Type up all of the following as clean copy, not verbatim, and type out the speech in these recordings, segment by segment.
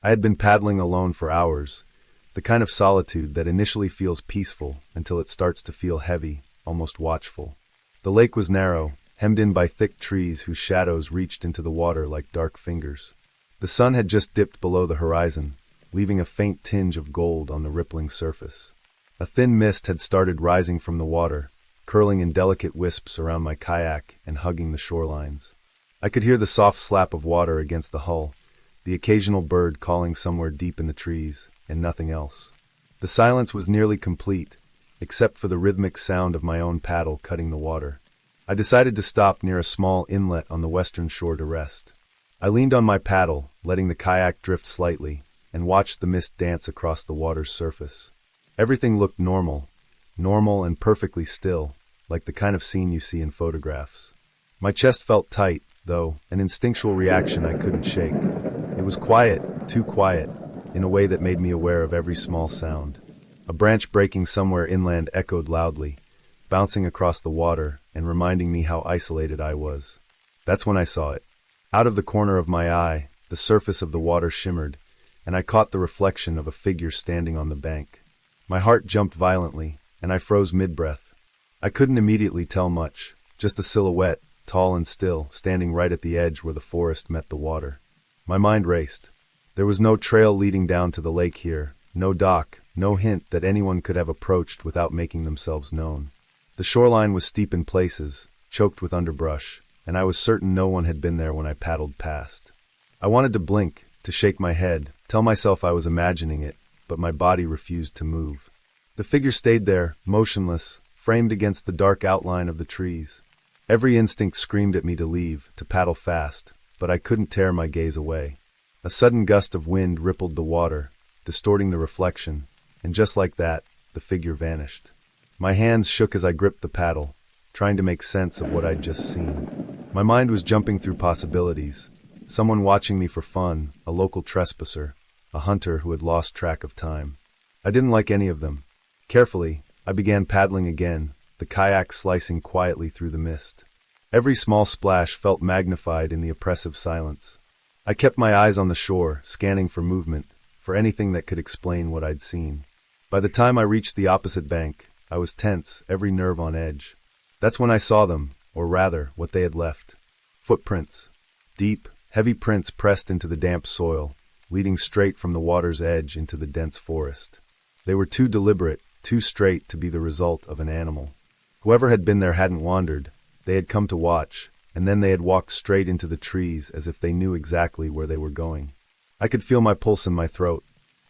I had been paddling alone for hours, the kind of solitude that initially feels peaceful until it starts to feel heavy, almost watchful. The lake was narrow, hemmed in by thick trees whose shadows reached into the water like dark fingers. The sun had just dipped below the horizon, leaving a faint tinge of gold on the rippling surface. A thin mist had started rising from the water, curling in delicate wisps around my kayak and hugging the shorelines. I could hear the soft slap of water against the hull, the occasional bird calling somewhere deep in the trees, and nothing else. The silence was nearly complete, except for the rhythmic sound of my own paddle cutting the water. I decided to stop near a small inlet on the western shore to rest. I leaned on my paddle, letting the kayak drift slightly, and watched the mist dance across the water's surface. Everything looked normal and perfectly still, like the kind of scene you see in photographs. My chest felt tight, though, an instinctual reaction I couldn't shake. It was quiet, too quiet, in a way that made me aware of every small sound. A branch breaking somewhere inland echoed loudly, bouncing across the water and reminding me how isolated I was. That's when I saw it. Out of the corner of my eye, the surface of the water shimmered, and I caught the reflection of a figure standing on the bank. My heart jumped violently, and I froze mid-breath. I couldn't immediately tell much, just a silhouette, tall and still, standing right at the edge where the forest met the water. My mind raced. There was no trail leading down to the lake here, no dock, no hint that anyone could have approached without making themselves known. The shoreline was steep in places, choked with underbrush, and I was certain no one had been there when I paddled past. I wanted to blink, to shake my head, tell myself I was imagining it, but my body refused to move. The figure stayed there, motionless, framed against the dark outline of the trees. Every instinct screamed at me to leave, to paddle fast, but I couldn't tear my gaze away. A sudden gust of wind rippled the water, distorting the reflection, and just like that, the figure vanished. My hands shook as I gripped the paddle, trying to make sense of what I'd just seen. My mind was jumping through possibilities. Someone watching me for fun, a local trespasser, a hunter who had lost track of time. I didn't like any of them. Carefully, I began paddling again, the kayak slicing quietly through the mist. Every small splash felt magnified in the oppressive silence. I kept my eyes on the shore, scanning for movement, for anything that could explain what I'd seen. By the time I reached the opposite bank, I was tense, every nerve on edge. That's when I saw them, or rather, what they had left. Footprints. Deep, heavy prints pressed into the damp soil, leading straight from the water's edge into the dense forest. They were too deliberate, too straight to be the result of an animal. Whoever had been there hadn't wandered. They had come to watch, and then they had walked straight into the trees as if they knew exactly where they were going. I could feel my pulse in my throat.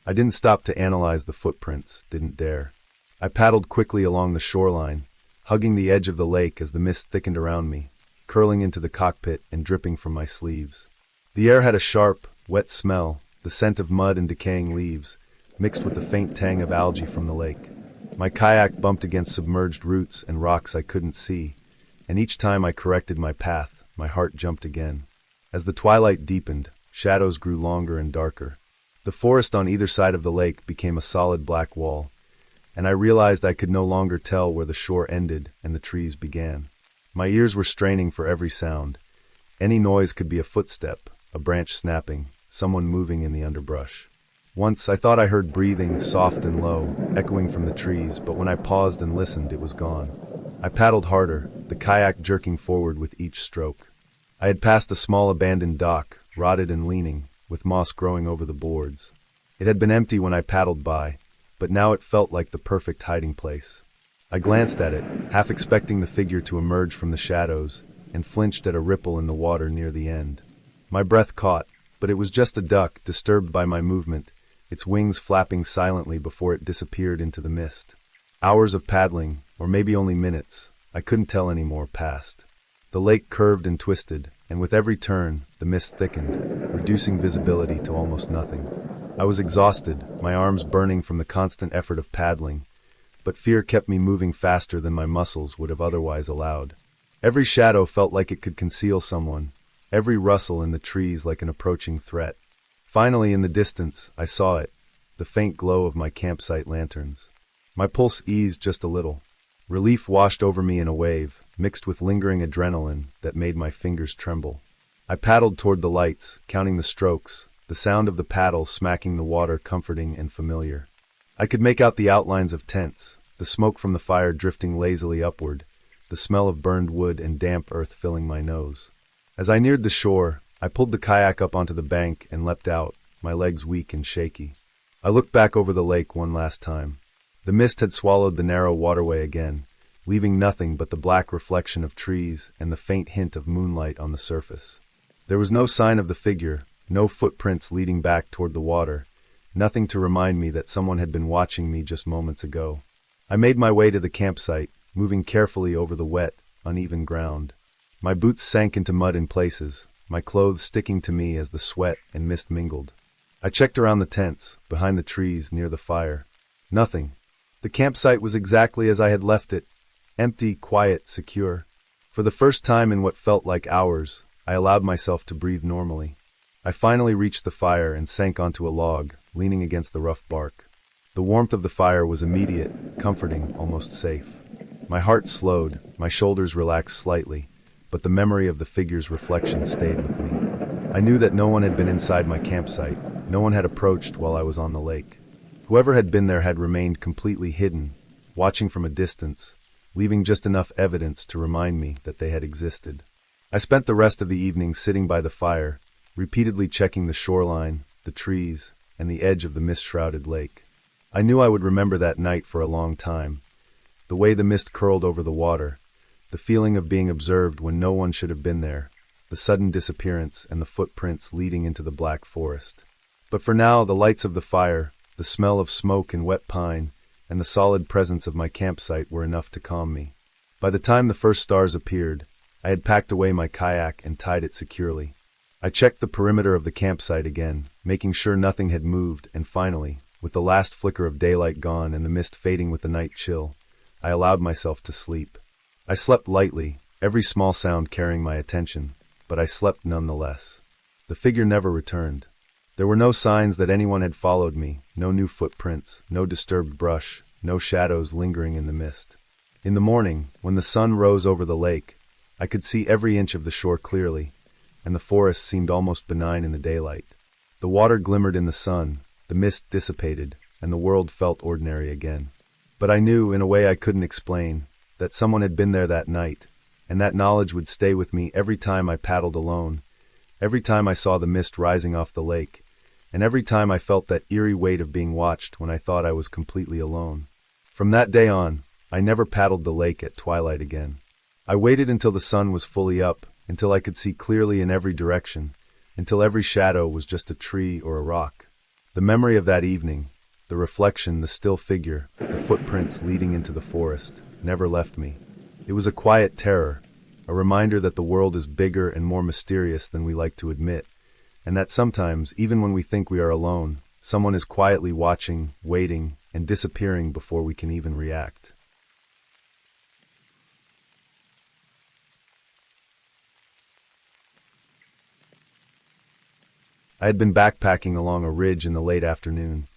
I didn't stop to analyze the footprints, didn't dare. I paddled quickly along the shoreline, hugging the edge of the lake as the mist thickened around me, curling into the cockpit and dripping from my sleeves. The air had a sharp, wet smell, the scent of mud and decaying leaves, mixed with the faint tang of algae from the lake. My kayak bumped against submerged roots and rocks I couldn't see, and each time I corrected my path, my heart jumped again. As the twilight deepened, shadows grew longer and darker. The forest on either side of the lake became a solid black wall, and I realized I could no longer tell where the shore ended and the trees began. My ears were straining for every sound. Any noise could be a footstep, a branch snapping, someone moving in the underbrush. Once I thought I heard breathing, soft and low, echoing from the trees, but when I paused and listened, it was gone. I paddled harder, the kayak jerking forward with each stroke. I had passed a small abandoned dock, rotted and leaning, with moss growing over the boards. It had been empty when I paddled by, but now it felt like the perfect hiding place. I glanced at it, half expecting the figure to emerge from the shadows, and flinched at a ripple in the water near the end. My breath caught, but it was just a duck, disturbed by my movement, its wings flapping silently before it disappeared into the mist. Hours of paddling, or maybe only minutes, I couldn't tell anymore, passed. The lake curved and twisted, and with every turn, the mist thickened, reducing visibility to almost nothing. I was exhausted, my arms burning from the constant effort of paddling, but fear kept me moving faster than my muscles would have otherwise allowed. Every shadow felt like it could conceal someone, every rustle in the trees like an approaching threat. Finally, in the distance, I saw it, the faint glow of my campsite lanterns. My pulse eased just a little. Relief washed over me in a wave, mixed with lingering adrenaline that made my fingers tremble. I paddled toward the lights, counting the strokes, the sound of the paddle smacking the water comforting and familiar. I could make out the outlines of tents, the smoke from the fire drifting lazily upward, the smell of burned wood and damp earth filling my nose. As I neared the shore, I pulled the kayak up onto the bank and leapt out, my legs weak and shaky. I looked back over the lake one last time. The mist had swallowed the narrow waterway again, leaving nothing but the black reflection of trees and the faint hint of moonlight on the surface. There was no sign of the figure, no footprints leading back toward the water, nothing to remind me that someone had been watching me just moments ago. I made my way to the campsite, moving carefully over the wet, uneven ground. My boots sank into mud in places, my clothes sticking to me as the sweat and mist mingled. I checked around the tents, behind the trees near the fire. Nothing. The campsite was exactly as I had left it, empty, quiet, secure. For the first time in what felt like hours, I allowed myself to breathe normally. I finally reached the fire and sank onto a log, leaning against the rough bark. The warmth of the fire was immediate, comforting, almost safe. My heart slowed, my shoulders relaxed slightly, but the memory of the figure's reflection stayed with me. I knew that no one had been inside my campsite, no one had approached while I was on the lake. Whoever had been there had remained completely hidden, watching from a distance, leaving just enough evidence to remind me that they had existed. I spent the rest of the evening sitting by the fire, repeatedly checking the shoreline, the trees, and the edge of the mist-shrouded lake. I knew I would remember that night for a long time. The way the mist curled over the water, the feeling of being observed when no one should have been there, the sudden disappearance and the footprints leading into the black forest. But for now, the lights of the fire, the smell of smoke and wet pine, and the solid presence of my campsite were enough to calm me. By the time the first stars appeared, I had packed away my kayak and tied it securely. I checked the perimeter of the campsite again, making sure nothing had moved, and finally, with the last flicker of daylight gone and the mist fading with the night chill, I allowed myself to sleep. I slept lightly, every small sound carrying my attention, but I slept nonetheless. The figure never returned. There were no signs that anyone had followed me, no new footprints, no disturbed brush, no shadows lingering in the mist. In the morning, when the sun rose over the lake, I could see every inch of the shore clearly, and the forest seemed almost benign in the daylight. The water glimmered in the sun, the mist dissipated, and the world felt ordinary again. But I knew, in a way I couldn't explain, that someone had been there that night, and that knowledge would stay with me every time I paddled alone, every time I saw the mist rising off the lake, and every time I felt that eerie weight of being watched when I thought I was completely alone. From that day on, I never paddled the lake at twilight again. I waited until the sun was fully up, until I could see clearly in every direction, until every shadow was just a tree or a rock. The memory of that evening, the reflection, the still figure, the footprints leading into the forest, never left me. It was a quiet terror, a reminder that the world is bigger and more mysterious than we like to admit, and that sometimes, even when we think we are alone, someone is quietly watching, waiting, and disappearing before we can even react. I had been backpacking along a ridge in the late afternoon,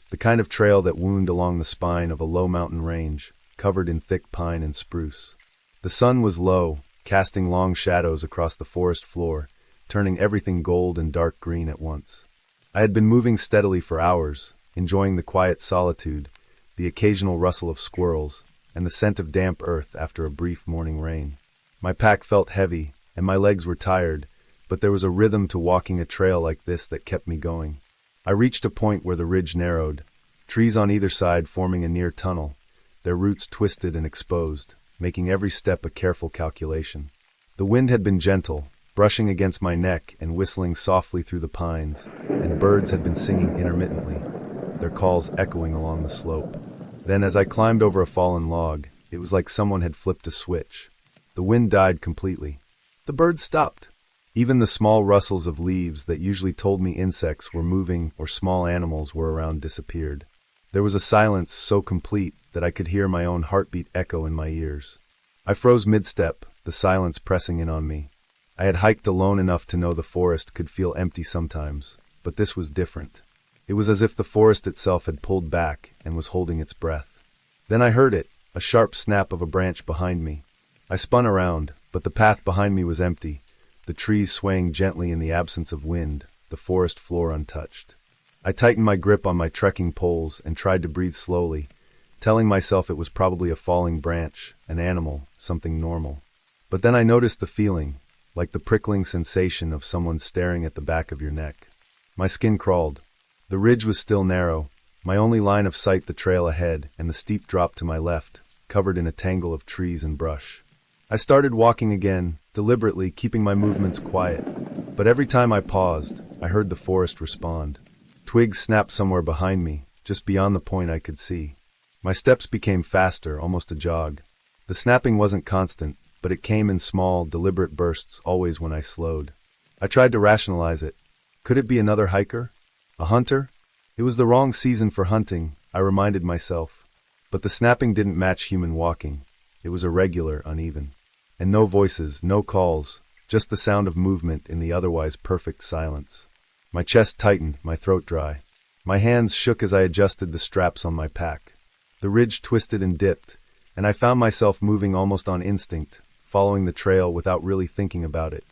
the kind of trail that wound along the spine of a low mountain range, covered in thick pine and spruce. The sun was low, casting long shadows across the forest floor, turning everything gold and dark green at once. I had been moving steadily for hours, enjoying the quiet solitude, the occasional rustle of squirrels, and the scent of damp earth after a brief morning rain. My pack felt heavy, and my legs were tired, but there was a rhythm to walking a trail like this that kept me going. I reached a point where the ridge narrowed, trees on either side forming a near tunnel, their roots twisted and exposed, making every step a careful calculation. The wind had been gentle, brushing against my neck and whistling softly through the pines, and birds had been singing intermittently, their calls echoing along the slope. Then, as I climbed over a fallen log, it was like someone had flipped a switch. The wind died completely. The birds stopped. Even the small rustles of leaves that usually told me insects were moving or small animals were around disappeared. There was a silence so complete that I could hear my own heartbeat echo in my ears. I froze mid-step, the silence pressing in on me. I had hiked alone enough to know the forest could feel empty sometimes, but this was different. It was as if the forest itself had pulled back and was holding its breath. Then I heard it, a sharp snap of a branch behind me. I spun around, but the path behind me was empty, the trees swaying gently in the absence of wind, the forest floor untouched. I tightened my grip on my trekking poles and tried to breathe slowly, telling myself it was probably a falling branch, an animal, something normal. But then I noticed the feeling, like the prickling sensation of someone staring at the back of your neck. My skin crawled. The ridge was still narrow, my only line of sight the trail ahead and the steep drop to my left, covered in a tangle of trees and brush. I started walking again, deliberately keeping my movements quiet. But every time I paused, I heard the forest respond. Twigs snapped somewhere behind me, just beyond the point I could see. My steps became faster, almost a jog. The snapping wasn't constant, but it came in small, deliberate bursts always when I slowed. I tried to rationalize it. Could it be another hiker? A hunter? It was the wrong season for hunting, I reminded myself. But the snapping didn't match human walking. It was irregular, uneven. And no voices, no calls, just the sound of movement in the otherwise perfect silence. My chest tightened, my throat dry. My hands shook as I adjusted the straps on my pack. The ridge twisted and dipped, and I found myself moving almost on instinct, following the trail without really thinking about it.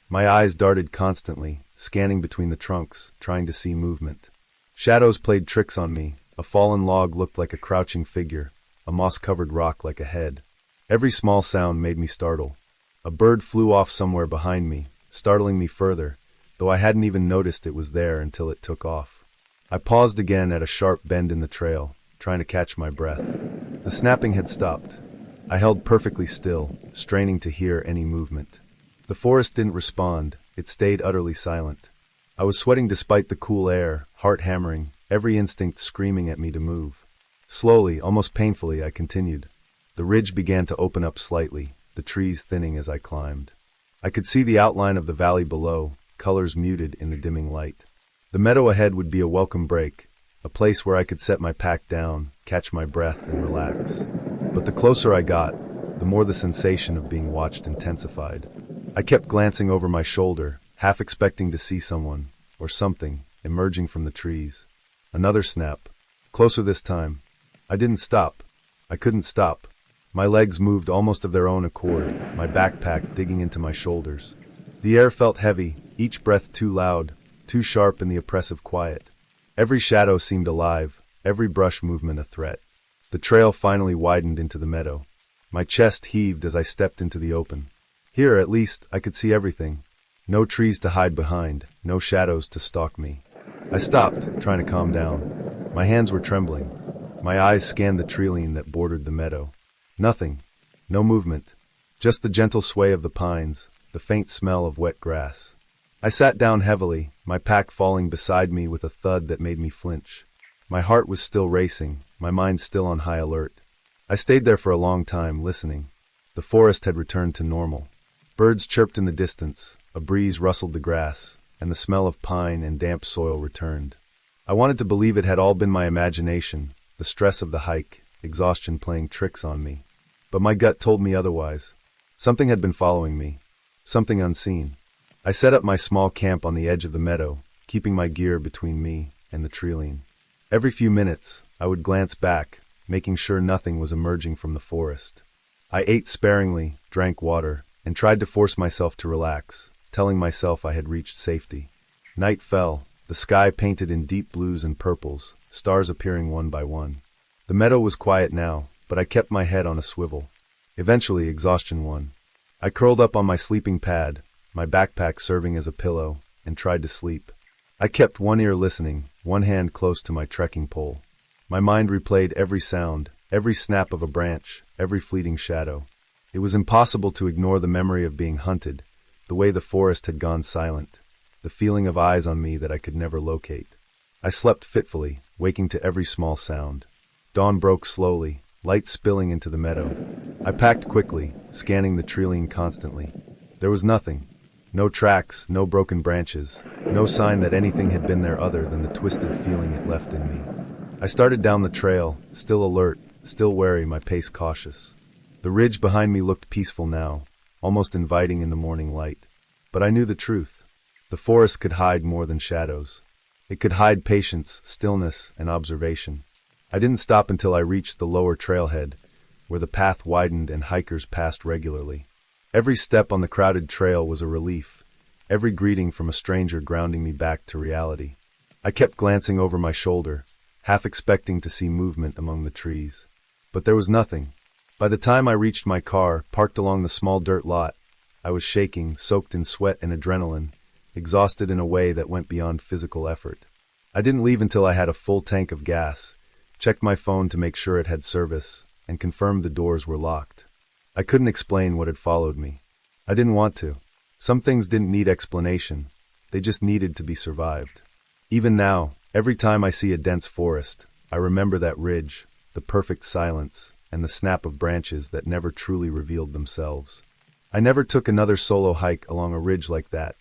My eyes darted constantly, scanning between the trunks, trying to see movement. Shadows played tricks on me. A fallen log looked like a crouching figure, a moss-covered rock like a head. Every small sound made me startle. A bird flew off somewhere behind me, startling me further, though I hadn't even noticed it was there until it took off. I paused again at a sharp bend in the trail, trying to catch my breath. The snapping had stopped. I held perfectly still, straining to hear any movement. The forest didn't respond. It stayed utterly silent. I was sweating despite the cool air, heart hammering, every instinct screaming at me to move. Slowly, almost painfully, I continued. The ridge began to open up slightly, the trees thinning as I climbed. I could see the outline of the valley below, colors muted in the dimming light. The meadow ahead would be a welcome break, a place where I could set my pack down, catch my breath, and relax. But the closer I got, the more the sensation of being watched intensified. I kept glancing over my shoulder, half expecting to see someone, or something, emerging from the trees. Another snap. Closer this time. I didn't stop. I couldn't stop. My legs moved almost of their own accord, my backpack digging into my shoulders. The air felt heavy, each breath too loud, too sharp in the oppressive quiet. Every shadow seemed alive, every brush movement a threat. The trail finally widened into the meadow. My chest heaved as I stepped into the open. Here, at least, I could see everything. No trees to hide behind, no shadows to stalk me. I stopped, trying to calm down. My hands were trembling. My eyes scanned the treeline that bordered the meadow. Nothing. No movement. Just the gentle sway of the pines, the faint smell of wet grass. I sat down heavily, my pack falling beside me with a thud that made me flinch. My heart was still racing, my mind still on high alert. I stayed there for a long time, listening. The forest had returned to normal. Birds chirped in the distance, a breeze rustled the grass, and the smell of pine and damp soil returned. I wanted to believe it had all been my imagination, the stress of the hike, exhaustion playing tricks on me. But my gut told me otherwise. Something had been following me. Something unseen. I set up my small camp on the edge of the meadow, keeping my gear between me and the treeline. Every few minutes, I would glance back, making sure nothing was emerging from the forest. I ate sparingly, drank water, and tried to force myself to relax, telling myself I had reached safety. Night fell, the sky painted in deep blues and purples, stars appearing one by one. The meadow was quiet now, but I kept my head on a swivel. Eventually, exhaustion won. I curled up on my sleeping pad, my backpack serving as a pillow, and tried to sleep. I kept one ear listening, one hand close to my trekking pole. My mind replayed every sound, every snap of a branch, every fleeting shadow. It was impossible to ignore the memory of being hunted, the way the forest had gone silent, the feeling of eyes on me that I could never locate. I slept fitfully, waking to every small sound. Dawn broke slowly, light spilling into the meadow. I packed quickly, scanning the treeline constantly. There was nothing. No tracks, no broken branches, no sign that anything had been there other than the twisted feeling it left in me. I started down the trail, still alert, still wary, my pace cautious. The ridge behind me looked peaceful now, almost inviting in the morning light. But I knew the truth. The forest could hide more than shadows. It could hide patience, stillness, and observation. I didn't stop until I reached the lower trailhead, where the path widened and hikers passed regularly. Every step on the crowded trail was a relief. every greeting from a stranger grounding me back to reality. I kept glancing over my shoulder, half expecting to see movement among the trees. But there was nothing. By the time I reached my car, parked along the small dirt lot, I was shaking, soaked in sweat and adrenaline, exhausted in a way that went beyond physical effort. I didn't leave until I had a full tank of gas, checked my phone to make sure it had service, and confirmed the doors were locked. I couldn't explain what had followed me. I didn't want to. Some things didn't need explanation. They just needed to be survived. Even now, every time I see a dense forest, I remember that ridge, the perfect silence, and the snap of branches that never truly revealed themselves. I never took another solo hike along a ridge like that.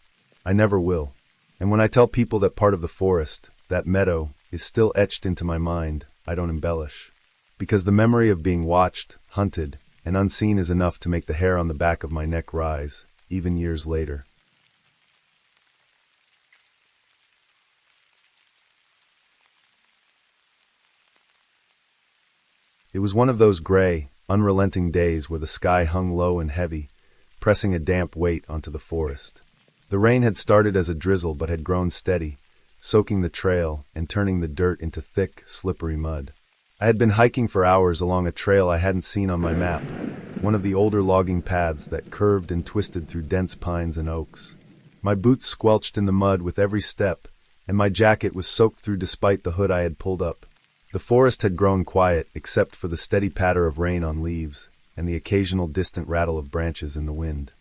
I never will. And when I tell people that part of the forest, that meadow, is still etched into my mind, I don't embellish. Because the memory of being watched, hunted, and unseen is enough to make the hair on the back of my neck rise, even years later. It was one of those gray, unrelenting days where the sky hung low and heavy, pressing a damp weight onto the forest. The rain had started as a drizzle but had grown steady, soaking the trail and turning the dirt into thick, slippery mud. I had been hiking for hours along a trail I hadn't seen on my map, one of the older logging paths that curved and twisted through dense pines and oaks. My boots squelched in the mud with every step, and my jacket was soaked through despite the hood I had pulled up. The forest had grown quiet except for the steady patter of rain on leaves and the occasional distant rattle of branches in the wind.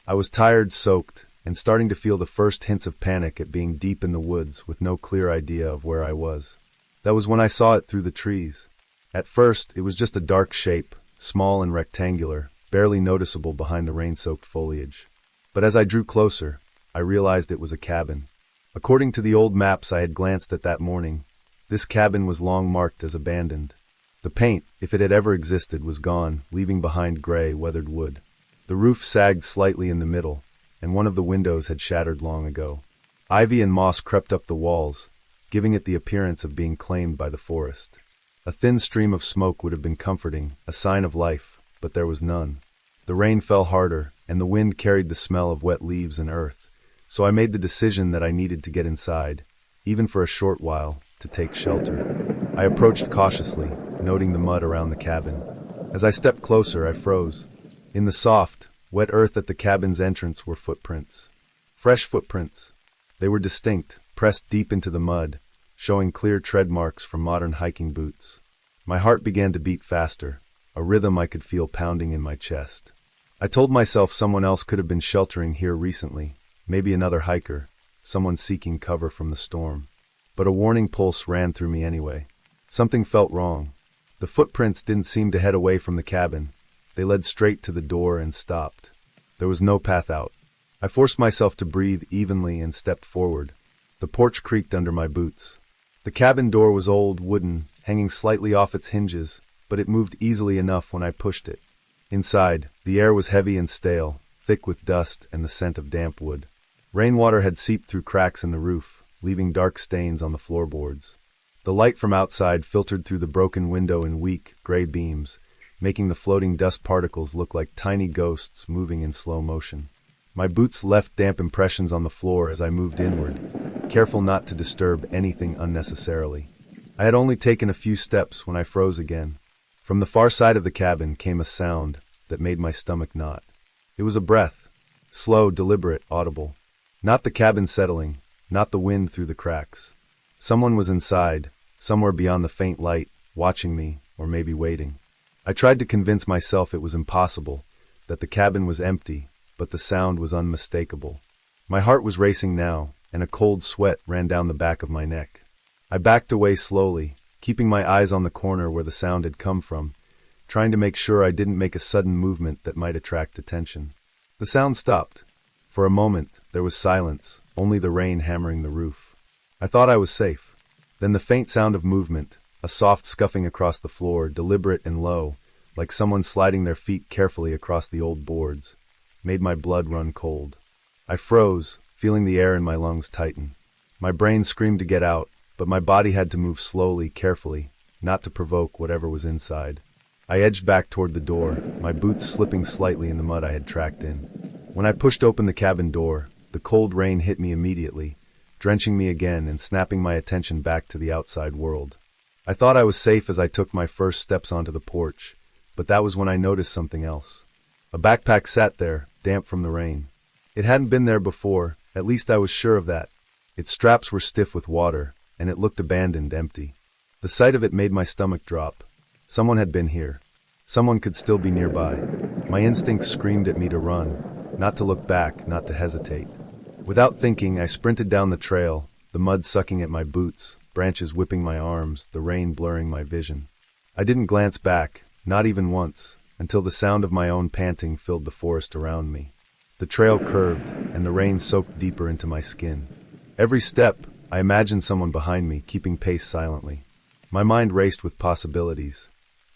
I was tired, soaked, and starting to feel the first hints of panic at being deep in the woods with no clear idea of where I was. That was when I saw it through the trees. At first, it was just a dark shape, small and rectangular, barely noticeable behind the rain-soaked foliage. But as I drew closer, I realized it was a cabin. According to the old maps I had glanced at that morning, this cabin was long marked as abandoned. The paint, if it had ever existed, was gone, leaving behind gray, weathered wood. The roof sagged slightly in the middle, and one of the windows had shattered long ago. Ivy and moss crept up the walls, giving it the appearance of being claimed by the forest. A thin stream of smoke would have been comforting, a sign of life, but there was none. The rain fell harder, and the wind carried the smell of wet leaves and earth, so I made the decision that I needed to get inside, even for a short while, to take shelter. I approached cautiously, noting the mud around the cabin. As I stepped closer, I froze. In the soft, wet earth at the cabin's entrance were footprints. Fresh footprints. They were distinct, pressed deep into the mud, showing clear tread marks from modern hiking boots. My heart began to beat faster, a rhythm I could feel pounding in my chest. I told myself someone else could have been sheltering here recently, maybe another hiker, someone seeking cover from the storm. But a warning pulse ran through me anyway. Something felt wrong. The footprints didn't seem to head away from the cabin. They led straight to the door and stopped. There was no path out. I forced myself to breathe evenly and stepped forward. The porch creaked under my boots. The cabin door was old, wooden, hanging slightly off its hinges, but it moved easily enough when I pushed it. Inside, the air was heavy and stale, thick with dust and the scent of damp wood. Rainwater had seeped through cracks in the roof, leaving dark stains on the floorboards. The light from outside filtered through the broken window in weak, gray beams, making the floating dust particles look like tiny ghosts moving in slow motion. My boots left damp impressions on the floor as I moved inward, careful not to disturb anything unnecessarily. I had only taken a few steps when I froze again. From the far side of the cabin came a sound that made my stomach knot. It was a breath, slow, deliberate, audible. Not the cabin settling, not the wind through the cracks. Someone was inside, somewhere beyond the faint light, watching me, or maybe waiting. I tried to convince myself it was impossible, that the cabin was empty, but the sound was unmistakable. My heart was racing now, and a cold sweat ran down the back of my neck. I backed away slowly, keeping my eyes on the corner where the sound had come from, trying to make sure I didn't make a sudden movement that might attract attention. The sound stopped. For a moment, there was silence, only the rain hammering the roof. I thought I was safe. Then the faint sound of movement, a soft scuffing across the floor, deliberate and low, like someone sliding their feet carefully across the old boards, made my blood run cold. I froze, feeling the air in my lungs tighten. My brain screamed to get out, but my body had to move slowly, carefully, not to provoke whatever was inside. I edged back toward the door, my boots slipping slightly in the mud I had tracked in. When I pushed open the cabin door, the cold rain hit me immediately, drenching me again and snapping my attention back to the outside world. I thought I was safe as I took my first steps onto the porch, but that was when I noticed something else. A backpack sat there, damp from the rain. It hadn't been there before, at least I was sure of that. Its straps were stiff with water, and it looked abandoned, empty. The sight of it made my stomach drop. Someone had been here. Someone could still be nearby. My instincts screamed at me to run, not to look back, not to hesitate. Without thinking, I sprinted down the trail, the mud sucking at my boots, branches whipping my arms, the rain blurring my vision. I didn't glance back, not even once, until the sound of my own panting filled the forest around me. The trail curved, and the rain soaked deeper into my skin. Every step, I imagined someone behind me, keeping pace silently. My mind raced with possibilities.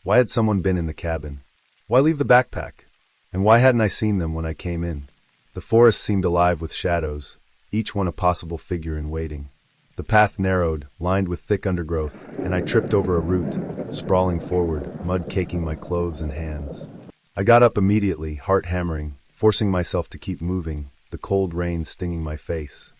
Why had someone been in the cabin? Why leave the backpack? And why hadn't I seen them when I came in? The forest seemed alive with shadows, each one a possible figure in waiting. The path narrowed, lined with thick undergrowth, and I tripped over a root, sprawling forward, mud caking my clothes and hands. I got up immediately, heart hammering, forcing myself to keep moving, the cold rain stinging my face.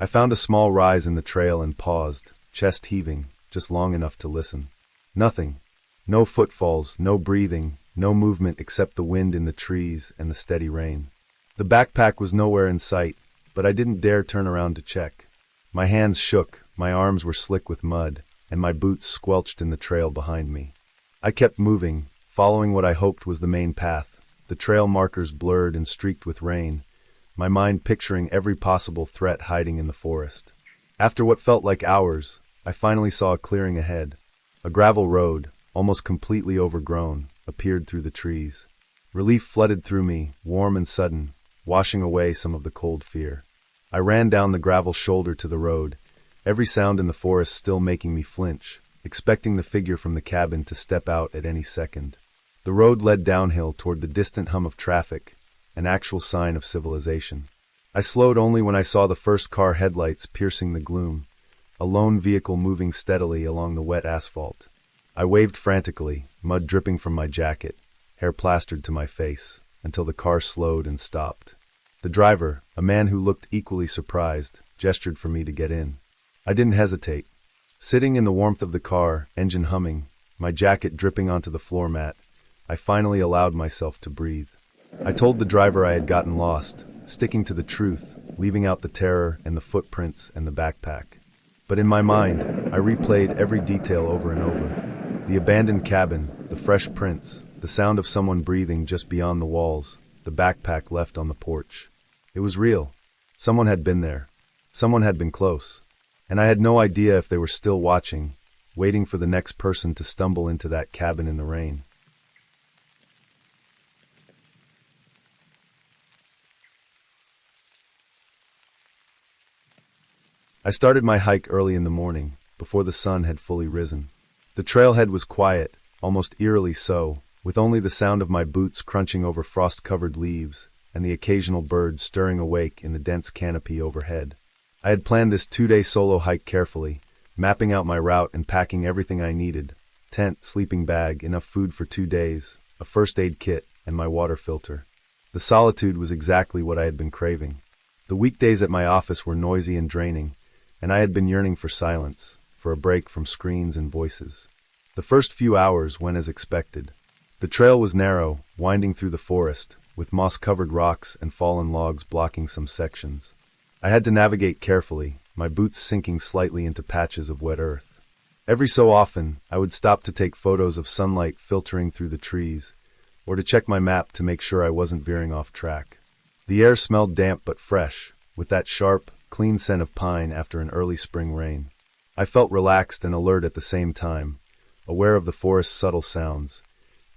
I found a small rise in the trail and paused, chest heaving, just long enough to listen. Nothing. No footfalls, no breathing, no movement except the wind in the trees and the steady rain. The backpack was nowhere in sight, but I didn't dare turn around to check. My hands shook, my arms were slick with mud, and my boots squelched in the trail behind me. I kept moving, following what I hoped was the main path, the trail markers blurred and streaked with rain, my mind picturing every possible threat hiding in the forest. After what felt like hours, I finally saw a clearing ahead. A gravel road, almost completely overgrown, appeared through the trees. Relief flooded through me, warm and sudden, washing away some of the cold fear. I ran down the gravel shoulder to the road, every sound in the forest still making me flinch, expecting the figure from the cabin to step out at any second. The road led downhill toward the distant hum of traffic, an actual sign of civilization. I slowed only when I saw the first car headlights piercing the gloom, a lone vehicle moving steadily along the wet asphalt. I waved frantically, mud dripping from my jacket, hair plastered to my face, until the car slowed and stopped. The driver, a man who looked equally surprised, gestured for me to get in. I didn't hesitate. Sitting in the warmth of the car, engine humming, my jacket dripping onto the floor mat, I finally allowed myself to breathe. I told the driver I had gotten lost, sticking to the truth, leaving out the terror and the footprints and the backpack. But in my mind, I replayed every detail over and over. The abandoned cabin, the fresh prints, the sound of someone breathing just beyond the walls, the backpack left on the porch. It was real. Someone had been there. Someone had been close. And I had no idea if they were still watching, waiting for the next person to stumble into that cabin in the rain. I started my hike early in the morning, before the sun had fully risen. The trailhead was quiet, almost eerily so, with only the sound of my boots crunching over frost-covered leaves and the occasional bird stirring awake in the dense canopy overhead. I had planned this 2-day solo hike carefully, mapping out my route and packing everything I needed: tent, sleeping bag, enough food for 2 days, a first aid kit, and my water filter. The solitude was exactly what I had been craving. The weekdays at my office were noisy and draining, and I had been yearning for silence, for a break from screens and voices. The first few hours went as expected. The trail was narrow, winding through the forest, with moss-covered rocks and fallen logs blocking some sections. I had to navigate carefully, my boots sinking slightly into patches of wet earth. Every so often, I would stop to take photos of sunlight filtering through the trees, or to check my map to make sure I wasn't veering off track. The air smelled damp but fresh, with that sharp, clean scent of pine after an early spring rain. I felt relaxed and alert at the same time, aware of the forest's subtle sounds: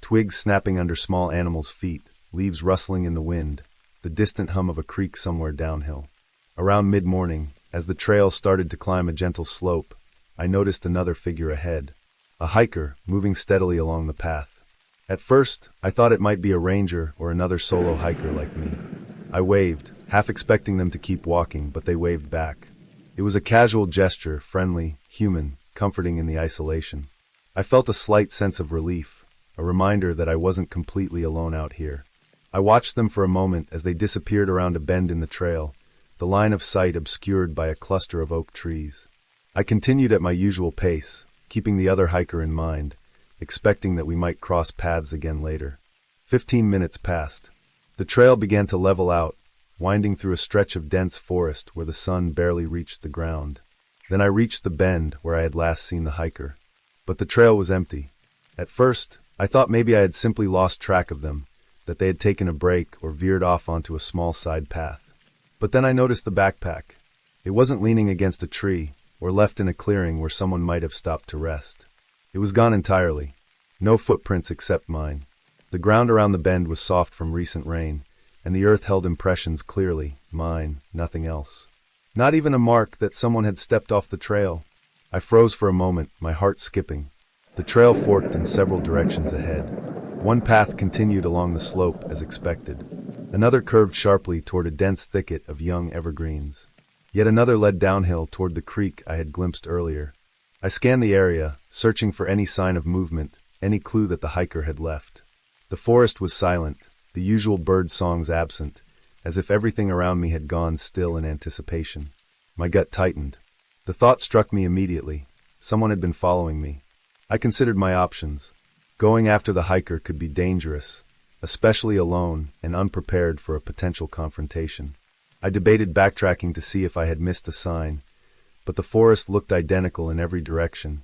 twigs snapping under small animals' feet, leaves rustling in the wind, the distant hum of a creek somewhere downhill. Around mid-morning, as the trail started to climb a gentle slope, I noticed another figure ahead, a hiker moving steadily along the path. At first, I thought it might be a ranger or another solo hiker like me. I waved, half expecting them to keep walking, but they waved back. It was a casual gesture, friendly, human, comforting in the isolation. I felt a slight sense of relief, a reminder that I wasn't completely alone out here. I watched them for a moment as they disappeared around a bend in the trail, the line of sight obscured by a cluster of oak trees. I continued at my usual pace, keeping the other hiker in mind, expecting that we might cross paths again later. 15 minutes passed. The trail began to level out, winding through a stretch of dense forest where the sun barely reached the ground. Then I reached the bend where I had last seen the hiker. But the trail was empty. At first, I thought maybe I had simply lost track of them, that they had taken a break or veered off onto a small side path. But then I noticed the backpack. It wasn't leaning against a tree, or left in a clearing where someone might have stopped to rest. It was gone entirely. No footprints except mine. The ground around the bend was soft from recent rain, and the earth held impressions clearly, mine, nothing else. Not even a mark that someone had stepped off the trail. I froze for a moment, my heart skipping. The trail forked in several directions ahead. One path continued along the slope as expected. Another curved sharply toward a dense thicket of young evergreens. Yet another led downhill toward the creek I had glimpsed earlier. I scanned the area, searching for any sign of movement, any clue that the hiker had left. The forest was silent, the usual bird songs absent, as if everything around me had gone still in anticipation. My gut tightened. The thought struck me immediately. Someone had been following me. I considered my options. Going after the hiker could be dangerous, especially alone and unprepared for a potential confrontation. I debated backtracking to see if I had missed a sign, but the forest looked identical in every direction,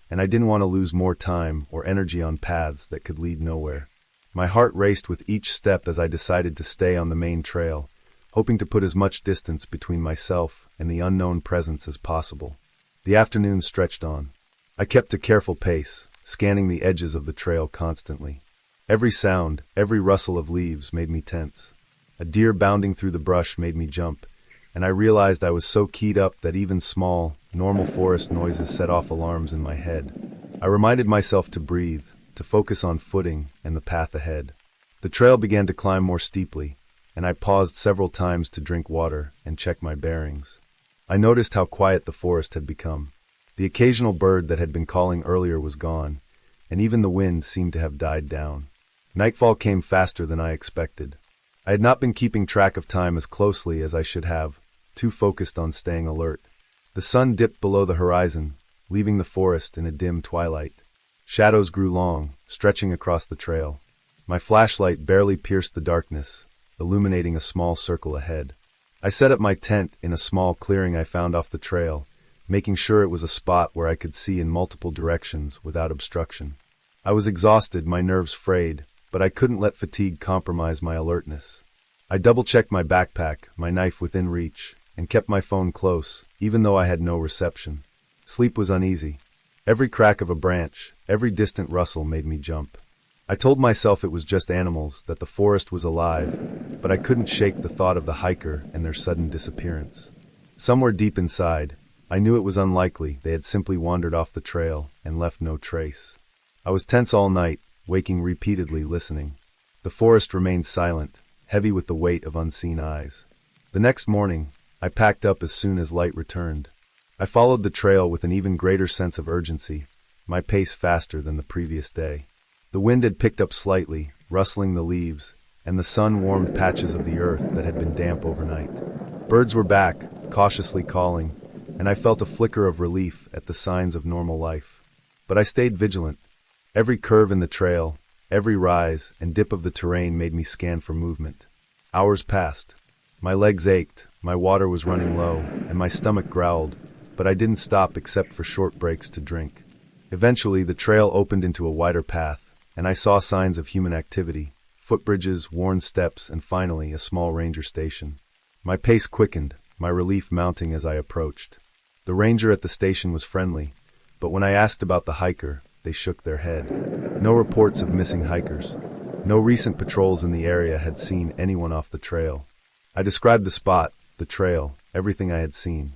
and I didn't want to lose more time or energy on paths that could lead nowhere. My heart raced with each step as I decided to stay on the main trail, hoping to put as much distance between myself and the unknown presence as possible. The afternoon stretched on. I kept a careful pace, scanning the edges of the trail constantly. Every sound, every rustle of leaves made me tense. A deer bounding through the brush made me jump, and I realized I was so keyed up that even small, normal forest noises set off alarms in my head. I reminded myself to breathe, to focus on footing and the path ahead. The trail began to climb more steeply, and I paused several times to drink water and check my bearings. I noticed how quiet the forest had become. The occasional bird that had been calling earlier was gone, and even the wind seemed to have died down. Nightfall came faster than I expected. I had not been keeping track of time as closely as I should have, too focused on staying alert. The sun dipped below the horizon, leaving the forest in a dim twilight. Shadows grew long, stretching across the trail. My flashlight barely pierced the darkness, illuminating a small circle ahead. I set up my tent in a small clearing I found off the trail, making sure it was a spot where I could see in multiple directions without obstruction. I was exhausted, my nerves frayed, but I couldn't let fatigue compromise my alertness. I double-checked my backpack, my knife within reach, and kept my phone close, even though I had no reception. Sleep was uneasy. Every crack of a branch, every distant rustle made me jump. I told myself it was just animals, that the forest was alive, but I couldn't shake the thought of the hiker and their sudden disappearance. Somewhere deep inside, I knew it was unlikely they had simply wandered off the trail and left no trace. I was tense all night, waking repeatedly listening. The forest remained silent, heavy with the weight of unseen eyes. The next morning, I packed up as soon as light returned. I followed the trail with an even greater sense of urgency, my pace faster than the previous day. The wind had picked up slightly, rustling the leaves, and the sun warmed patches of the earth that had been damp overnight. Birds were back, cautiously calling, and I felt a flicker of relief at the signs of normal life. But I stayed vigilant. Every curve in the trail, every rise and dip of the terrain made me scan for movement. Hours passed. My legs ached, my water was running low, and my stomach growled, but I didn't stop except for short breaks to drink. Eventually, the trail opened into a wider path, and I saw signs of human activity, footbridges, worn steps, and finally, a small ranger station. My pace quickened, my relief mounting as I approached. The ranger at the station was friendly, but when I asked about the hiker, they shook their head. No reports of missing hikers. No recent patrols in the area had seen anyone off the trail. I described the spot, the trail, everything I had seen.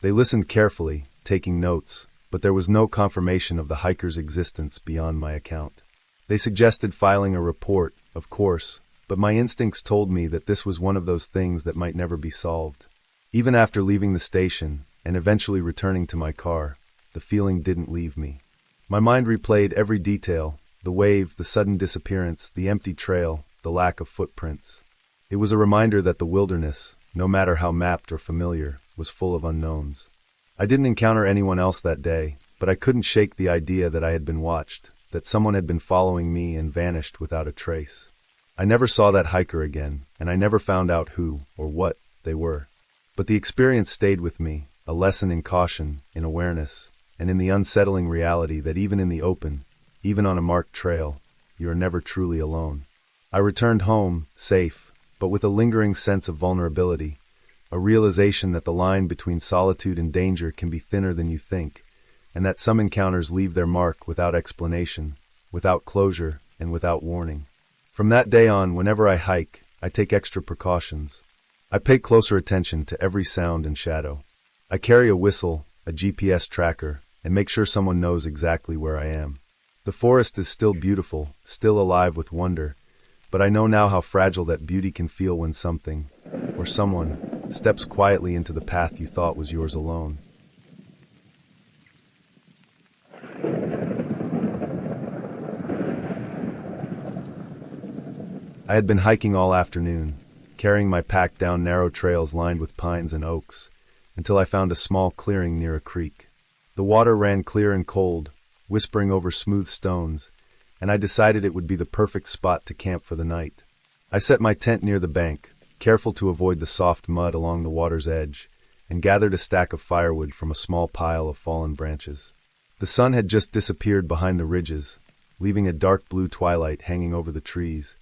They listened carefully, taking notes, but there was no confirmation of the hiker's existence beyond my account. They suggested filing a report, of course, but my instincts told me that this was one of those things that might never be solved. Even after leaving the station, and eventually returning to my car, the feeling didn't leave me. My mind replayed every detail, the wave, the sudden disappearance, the empty trail, the lack of footprints. It was a reminder that the wilderness, no matter how mapped or familiar, was full of unknowns. I didn't encounter anyone else that day, but I couldn't shake the idea that I had been watched, that someone had been following me and vanished without a trace. I never saw that hiker again, and I never found out who or what they were. But the experience stayed with me, a lesson in caution, in awareness, and in the unsettling reality that even in the open, even on a marked trail, you are never truly alone. I returned home, safe, but with a lingering sense of vulnerability, a realization that the line between solitude and danger can be thinner than you think, and that some encounters leave their mark without explanation, without closure, and without warning. From that day on, whenever I hike, I take extra precautions. I pay closer attention to every sound and shadow. I carry a whistle, a GPS tracker, and make sure someone knows exactly where I am. The forest is still beautiful, still alive with wonder, but I know now how fragile that beauty can feel when something, or someone, steps quietly into the path you thought was yours alone. I had been hiking all afternoon, carrying my pack down narrow trails lined with pines and oaks, until I found a small clearing near a creek. The water ran clear and cold, whispering over smooth stones, and I decided it would be the perfect spot to camp for the night. I set my tent near the bank, careful to avoid the soft mud along the water's edge, and gathered a stack of firewood from a small pile of fallen branches. The sun had just disappeared behind the ridges, leaving a dark blue twilight hanging over the trees,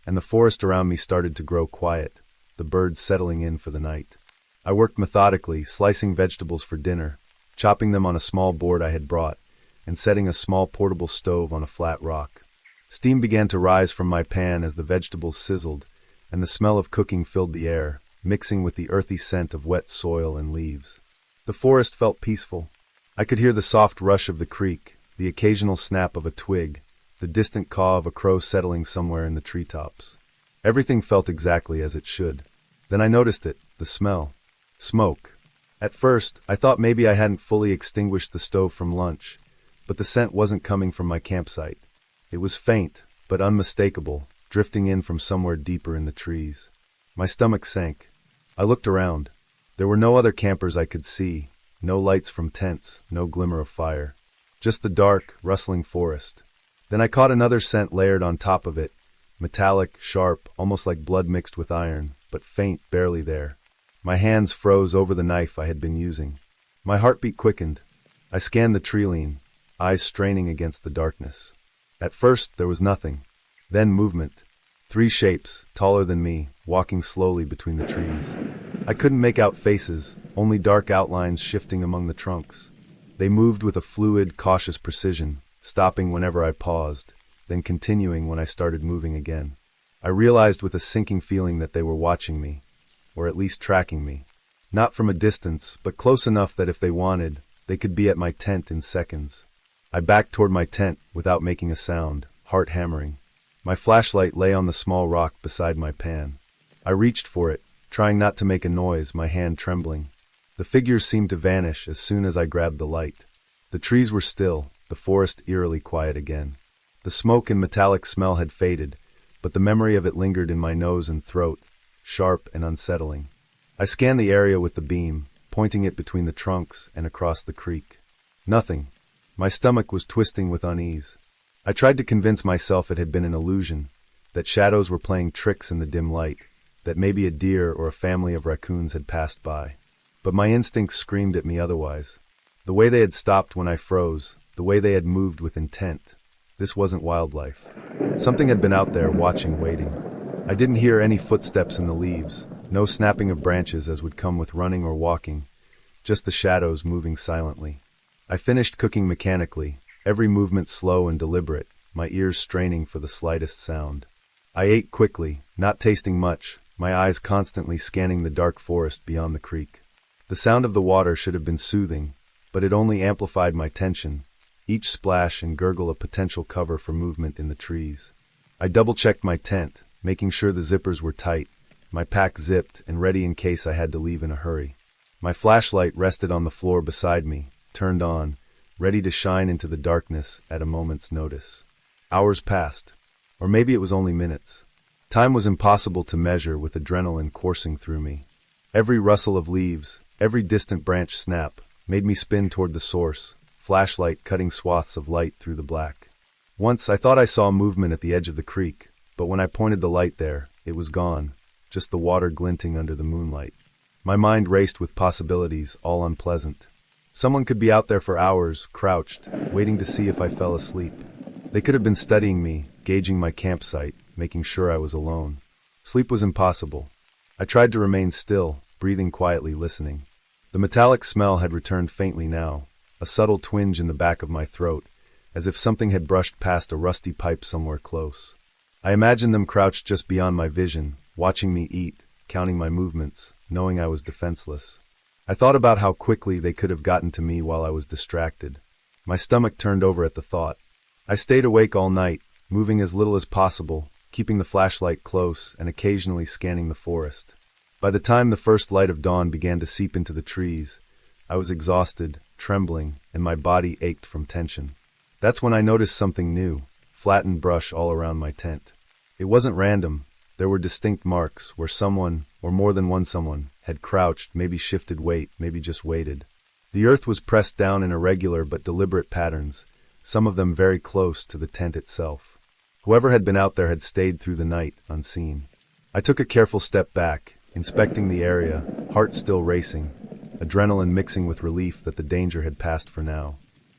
and the forest around me started to grow quiet, the birds settling in for the night. I worked methodically, slicing vegetables for dinner, chopping them on a small board I had brought, and setting a small portable stove on a flat rock. Steam began to rise from my pan as the vegetables sizzled, and the smell of cooking filled the air, mixing with the earthy scent of wet soil and leaves. The forest felt peaceful. I could hear the soft rush of the creek, the occasional snap of a twig, the distant caw of a crow settling somewhere in the treetops. Everything felt exactly as it should. Then I noticed it, the smell. Smoke. At first, I thought maybe I hadn't fully extinguished the stove from lunch, but the scent wasn't coming from my campsite. It was faint, but unmistakable, drifting in from somewhere deeper in the trees. My stomach sank. I looked around. There were no other campers I could see, no lights from tents, no glimmer of fire. Just the dark, rustling forest. Then I caught another scent layered on top of it, metallic, sharp, almost like blood mixed with iron, but faint, barely there. My hands froze over the knife I had been using. My heartbeat quickened. I scanned the tree-line, eyes straining against the darkness. At first, there was nothing. Then movement. 3 shapes, taller than me, walking slowly between the trees. I couldn't make out faces, only dark outlines shifting among the trunks. They moved with a fluid, cautious precision, stopping whenever I paused, then continuing when I started moving again. I realized with a sinking feeling that they were watching me, or at least tracking me. Not from a distance, but close enough that if they wanted, they could be at my tent in seconds. I backed toward my tent without making a sound, heart hammering. My flashlight lay on the small rock beside my pan. I reached for it, trying not to make a noise, my hand trembling. The figures seemed to vanish as soon as I grabbed the light. The trees were still, the forest eerily quiet again. The smoke and metallic smell had faded, but the memory of it lingered in my nose and throat, sharp and unsettling. I scanned the area with the beam, pointing it between the trunks and across the creek. Nothing. My stomach was twisting with unease. I tried to convince myself it had been an illusion, that shadows were playing tricks in the dim light, that maybe a deer or a family of raccoons had passed by. But my instincts screamed at me otherwise. The way they had stopped when I froze, the way they had moved with intent. This wasn't wildlife. Something had been out there, watching, waiting. I didn't hear any footsteps in the leaves, no snapping of branches as would come with running or walking, just the shadows moving silently. I finished cooking mechanically, every movement slow and deliberate, my ears straining for the slightest sound. I ate quickly, not tasting much, my eyes constantly scanning the dark forest beyond the creek. The sound of the water should have been soothing, but it only amplified my tension, each splash and gurgle a potential cover for movement in the trees. I double-checked my tent, making sure the zippers were tight, my pack zipped and ready in case I had to leave in a hurry. My flashlight rested on the floor beside me, turned on, ready to shine into the darkness at a moment's notice. Hours passed, or maybe it was only minutes. Time was impossible to measure with adrenaline coursing through me. Every rustle of leaves, every distant branch snap, made me spin toward the source, flashlight cutting swaths of light through the black. Once I thought I saw movement at the edge of the creek, but when I pointed the light there, it was gone, just the water glinting under the moonlight. My mind raced with possibilities, all unpleasant. Someone could be out there for hours, crouched, waiting to see if I fell asleep. They could have been studying me, gauging my campsite, making sure I was alone. Sleep was impossible. I tried to remain still, breathing quietly, listening. The metallic smell had returned faintly now, a subtle twinge in the back of my throat, as if something had brushed past a rusty pipe somewhere close. I imagined them crouched just beyond my vision, watching me eat, counting my movements, knowing I was defenseless. I thought about how quickly they could have gotten to me while I was distracted. My stomach turned over at the thought. I stayed awake all night, moving as little as possible, keeping the flashlight close and occasionally scanning the forest. By the time the first light of dawn began to seep into the trees, I was exhausted, trembling, and my body ached from tension. That's when I noticed something new, flattened brush all around my tent. It wasn't random. There were distinct marks where someone, or more than one someone, had crouched, maybe shifted weight, maybe just waited. The earth was pressed down in irregular but deliberate patterns, some of them very close to the tent itself. Whoever had been out there had stayed through the night, unseen. I took a careful step back, inspecting the area, heart still racing, adrenaline mixing with relief that the danger had passed for now.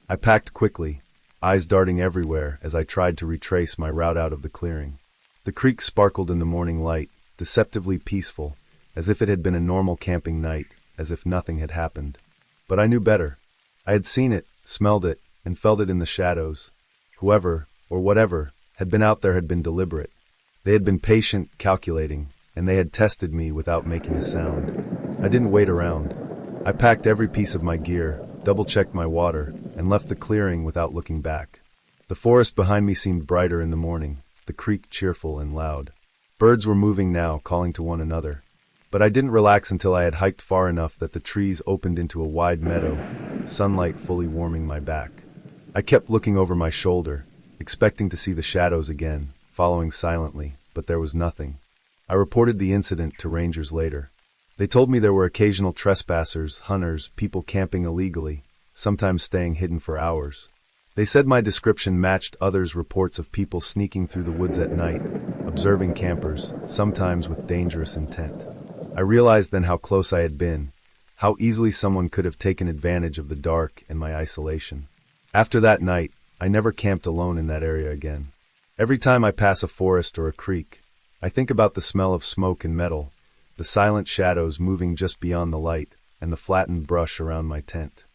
I packed quickly, eyes darting everywhere as I tried to retrace my route out of the clearing. The creek sparkled in the morning light, deceptively peaceful, as if it had been a normal camping night, as if nothing had happened. But I knew better. I had seen it, smelled it, and felt it in the shadows. Whoever, or whatever, had been out there had been deliberate. They had been patient, calculating, and they had tested me without making a sound. I didn't wait around. I packed every piece of my gear, double-checked my water, and left the clearing without looking back. The forest behind me seemed brighter in the morning, the creek cheerful and loud. Birds were moving now, calling to one another. But I didn't relax until I had hiked far enough that the trees opened into a wide meadow, sunlight fully warming my back. I kept looking over my shoulder, expecting to see the shadows again, following silently, but there was nothing. I reported the incident to rangers later. They told me there were occasional trespassers, hunters, people camping illegally, sometimes staying hidden for hours. They said my description matched others' reports of people sneaking through the woods at night, observing campers, sometimes with dangerous intent. I realized then how close I had been, how easily someone could have taken advantage of the dark and my isolation. After that night, I never camped alone in that area again. Every time I pass a forest or a creek, I think about the smell of smoke and metal, the silent shadows moving just beyond the light, and the flattened brush around my tent.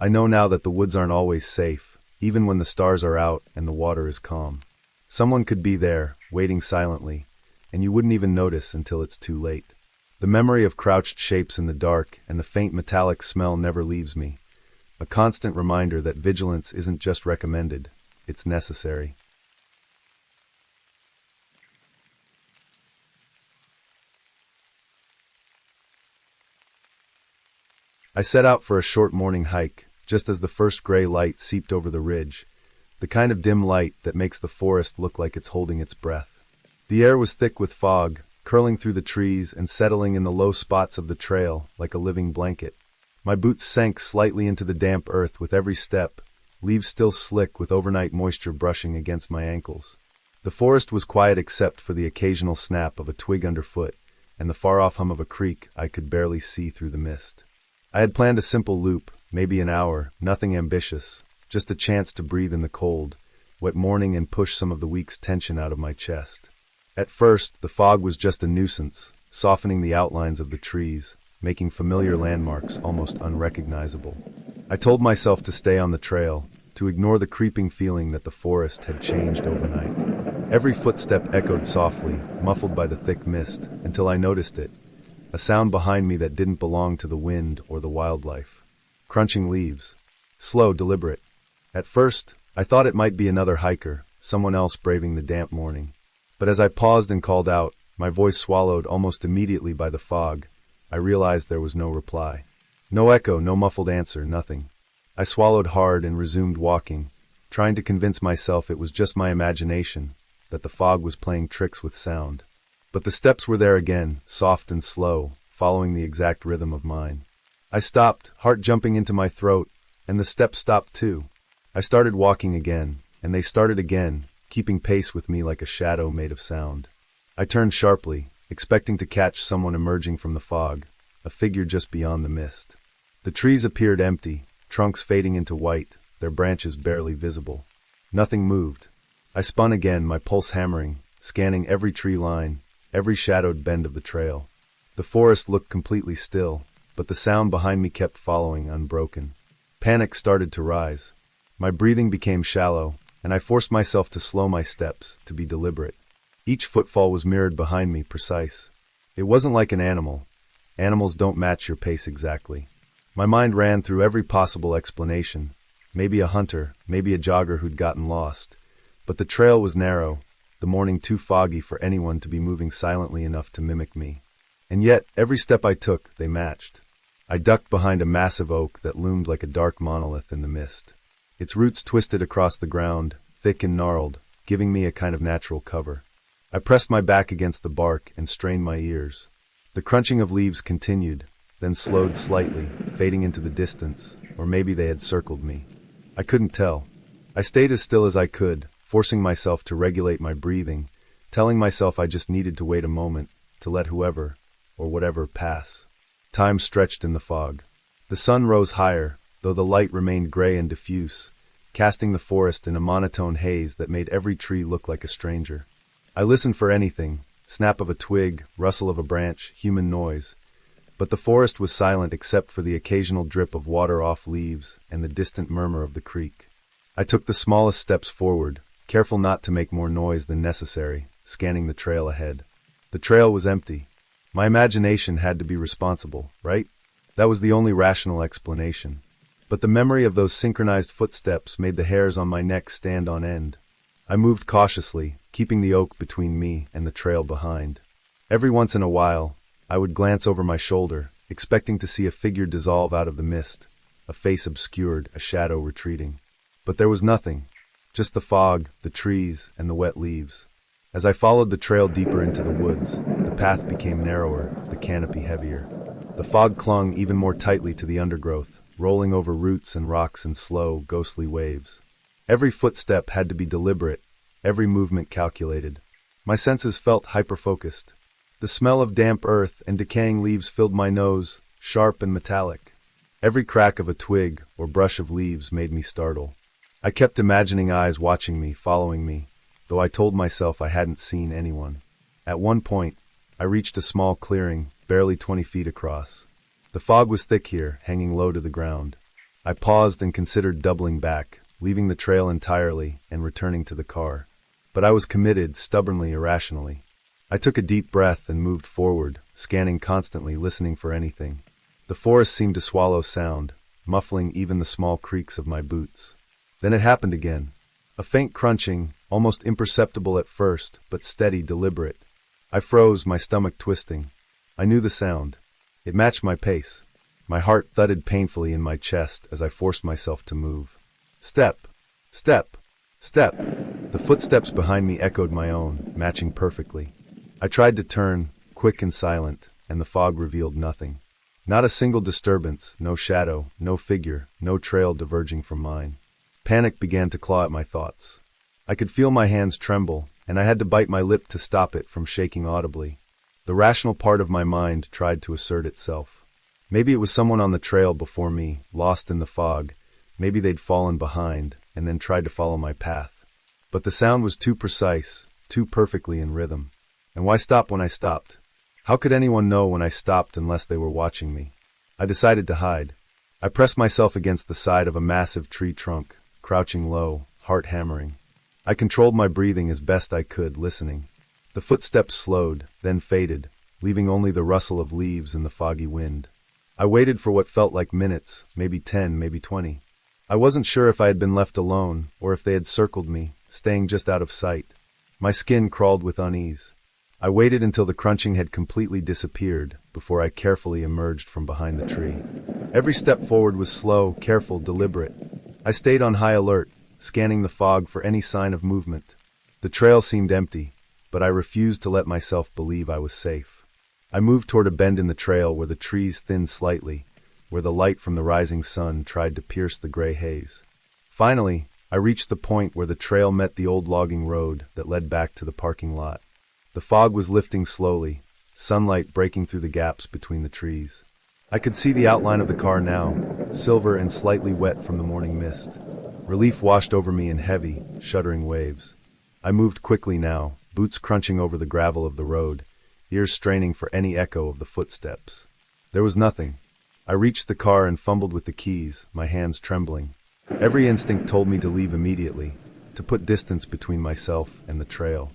I know now that the woods aren't always safe, even when the stars are out and the water is calm. Someone could be there, waiting silently, and you wouldn't even notice until it's too late. The memory of crouched shapes in the dark and the faint metallic smell never leaves me, a constant reminder that vigilance isn't just recommended, it's necessary. I set out for a short morning hike, just as the first gray light seeped over the ridge, the kind of dim light that makes the forest look like it's holding its breath. The air was thick with fog, curling through the trees and settling in the low spots of the trail like a living blanket. My boots sank slightly into the damp earth with every step, leaves still slick with overnight moisture brushing against my ankles. The forest was quiet except for the occasional snap of a twig underfoot and the far-off hum of a creek I could barely see through the mist. I had planned a simple loop, maybe an hour, nothing ambitious, just a chance to breathe in the cold, wet morning and push some of the week's tension out of my chest. At first, the fog was just a nuisance, softening the outlines of the trees, making familiar landmarks almost unrecognizable. I told myself to stay on the trail, to ignore the creeping feeling that the forest had changed overnight. Every footstep echoed softly, muffled by the thick mist, until I noticed it, a sound behind me that didn't belong to the wind or the wildlife. Crunching leaves. Slow, deliberate. At first, I thought it might be another hiker, someone else braving the damp morning. But as I paused and called out, my voice swallowed almost immediately by the fog, I realized there was no reply. No echo, no muffled answer, nothing. I swallowed hard and resumed walking, trying to convince myself it was just my imagination, that the fog was playing tricks with sound. But the steps were there again, soft and slow, following the exact rhythm of mine. I stopped, heart jumping into my throat, and the steps stopped too. I started walking again, and they started again, keeping pace with me like a shadow made of sound. I turned sharply, expecting to catch someone emerging from the fog, a figure just beyond the mist. The trees appeared empty, trunks fading into white, their branches barely visible. Nothing moved. I spun again, my pulse hammering, scanning every tree line, every shadowed bend of the trail. The forest looked completely still, but the sound behind me kept following, unbroken. Panic started to rise. My breathing became shallow, and I forced myself to slow my steps, to be deliberate. Each footfall was mirrored behind me, precise. It wasn't like an animal. Animals don't match your pace exactly. My mind ran through every possible explanation. Maybe a hunter, maybe a jogger who'd gotten lost. But the trail was narrow, the morning too foggy for anyone to be moving silently enough to mimic me. And yet, every step I took, they matched. I ducked behind a massive oak that loomed like a dark monolith in the mist. Its roots twisted across the ground, thick and gnarled, giving me a kind of natural cover. I pressed my back against the bark and strained my ears. The crunching of leaves continued, then slowed slightly, fading into the distance, or maybe they had circled me. I couldn't tell. I stayed as still as I could, forcing myself to regulate my breathing, telling myself I just needed to wait a moment, to let whoever, or whatever, pass. Time stretched in the fog. The sun rose higher, though the light remained gray and diffuse, casting the forest in a monotone haze that made every tree look like a stranger. I listened for anything, snap of a twig, rustle of a branch, human noise. But the forest was silent except for the occasional drip of water off leaves and the distant murmur of the creek. I took the smallest steps forward, careful not to make more noise than necessary, scanning the trail ahead. The trail was empty. My imagination had to be responsible, right? That was the only rational explanation. But the memory of those synchronized footsteps made the hairs on my neck stand on end. I moved cautiously, keeping the oak between me and the trail behind. Every once in a while, I would glance over my shoulder, expecting to see a figure dissolve out of the mist, a face obscured, a shadow retreating. But there was nothing, just the fog, the trees, and the wet leaves. As I followed the trail deeper into the woods, the path became narrower, the canopy heavier. The fog clung even more tightly to the undergrowth, rolling over roots and rocks in slow, ghostly waves. Every footstep had to be deliberate, every movement calculated. My senses felt hyper-focused. The smell of damp earth and decaying leaves filled my nose, sharp and metallic. Every crack of a twig or brush of leaves made me startle. I kept imagining eyes watching me, following me, though I told myself I hadn't seen anyone. At one point, I reached a small clearing, barely 20 feet across. The fog was thick here, hanging low to the ground. I paused and considered doubling back, leaving the trail entirely and returning to the car. But I was committed, stubbornly, irrationally. I took a deep breath and moved forward, scanning constantly, listening for anything. The forest seemed to swallow sound, muffling even the small creaks of my boots. Then it happened again. A faint crunching, almost imperceptible at first, but steady, deliberate. I froze, my stomach twisting. I knew the sound. It matched my pace. My heart thudded painfully in my chest as I forced myself to move. Step, step, step. The footsteps behind me echoed my own, matching perfectly. I tried to turn, quick and silent, and the fog revealed nothing. Not a single disturbance, no shadow, no figure, no trail diverging from mine. Panic began to claw at my thoughts. I could feel my hands tremble, and I had to bite my lip to stop it from shaking audibly. The rational part of my mind tried to assert itself. Maybe it was someone on the trail before me, lost in the fog. Maybe they'd fallen behind, and then tried to follow my path. But the sound was too precise, too perfectly in rhythm. And why stop when I stopped? How could anyone know when I stopped unless they were watching me? I decided to hide. I pressed myself against the side of a massive tree trunk, crouching low, heart hammering. I controlled my breathing as best I could, listening. The footsteps slowed, then faded, leaving only the rustle of leaves in the foggy wind. I waited for what felt like minutes, maybe 10, maybe 20. I wasn't sure if I had been left alone, or if they had circled me, staying just out of sight. My skin crawled with unease. I waited until the crunching had completely disappeared, before I carefully emerged from behind the tree. Every step forward was slow, careful, deliberate. I stayed on high alert, scanning the fog for any sign of movement. The trail seemed empty, but I refused to let myself believe I was safe. I moved toward a bend in the trail where the trees thinned slightly, where the light from the rising sun tried to pierce the gray haze. Finally, I reached the point where the trail met the old logging road that led back to the parking lot. The fog was lifting slowly, sunlight breaking through the gaps between the trees. I could see the outline of the car now, silver and slightly wet from the morning mist. Relief washed over me in heavy, shuddering waves. I moved quickly now, boots crunching over the gravel of the road, ears straining for any echo of the footsteps. There was nothing. I reached the car and fumbled with the keys, my hands trembling. Every instinct told me to leave immediately, to put distance between myself and the trail.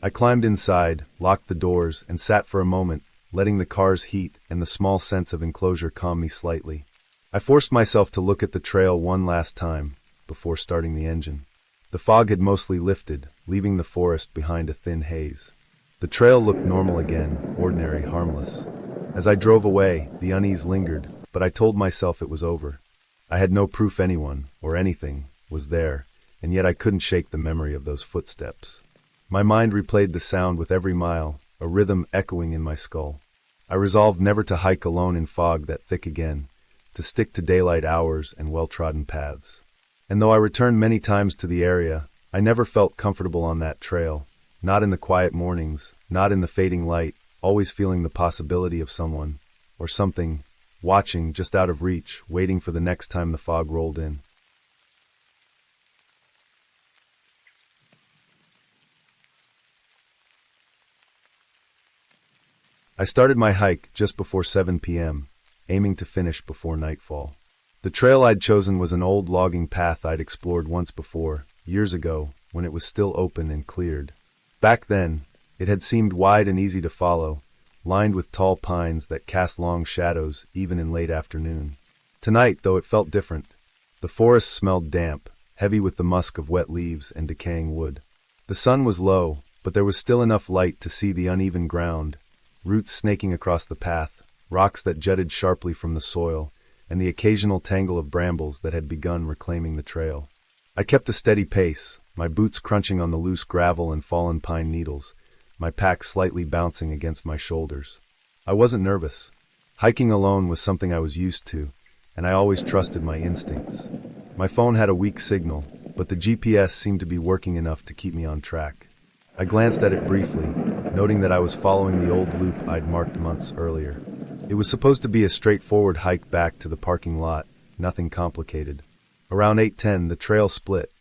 I climbed inside, locked the doors, and sat for a moment, letting the car's heat and the small sense of enclosure calm me slightly. I forced myself to look at the trail one last time, before starting the engine. The fog had mostly lifted, leaving the forest behind a thin haze. The trail looked normal again, ordinary, harmless. As I drove away, the unease lingered, but I told myself it was over. I had no proof anyone, or anything, was there, and yet I couldn't shake the memory of those footsteps. My mind replayed the sound with every mile, a rhythm echoing in my skull. I resolved never to hike alone in fog that thick again, to stick to daylight hours and well-trodden paths. And though I returned many times to the area, I never felt comfortable on that trail, not in the quiet mornings, not in the fading light, always feeling the possibility of someone, or something, watching just out of reach, waiting for the next time the fog rolled in. I started my hike just before 7 p.m., aiming to finish before nightfall. The trail I'd chosen was an old logging path I'd explored once before, years ago, when it was still open and cleared. Back then, it had seemed wide and easy to follow, lined with tall pines that cast long shadows even in late afternoon. Tonight, though, it felt different. The forest smelled damp, heavy with the musk of wet leaves and decaying wood. The sun was low, but there was still enough light to see the uneven ground, roots snaking across the path, rocks that jutted sharply from the soil, and the occasional tangle of brambles that had begun reclaiming the trail. I kept a steady pace, my boots crunching on the loose gravel and fallen pine needles, my pack slightly bouncing against my shoulders. I wasn't nervous. Hiking alone was something I was used to, and I always trusted my instincts. My phone had a weak signal, but the GPS seemed to be working enough to keep me on track. I glanced at it briefly, noting that I was following the old loop I'd marked months earlier. It was supposed to be a straightforward hike back to the parking lot, nothing complicated. Around 8:10, the trail split.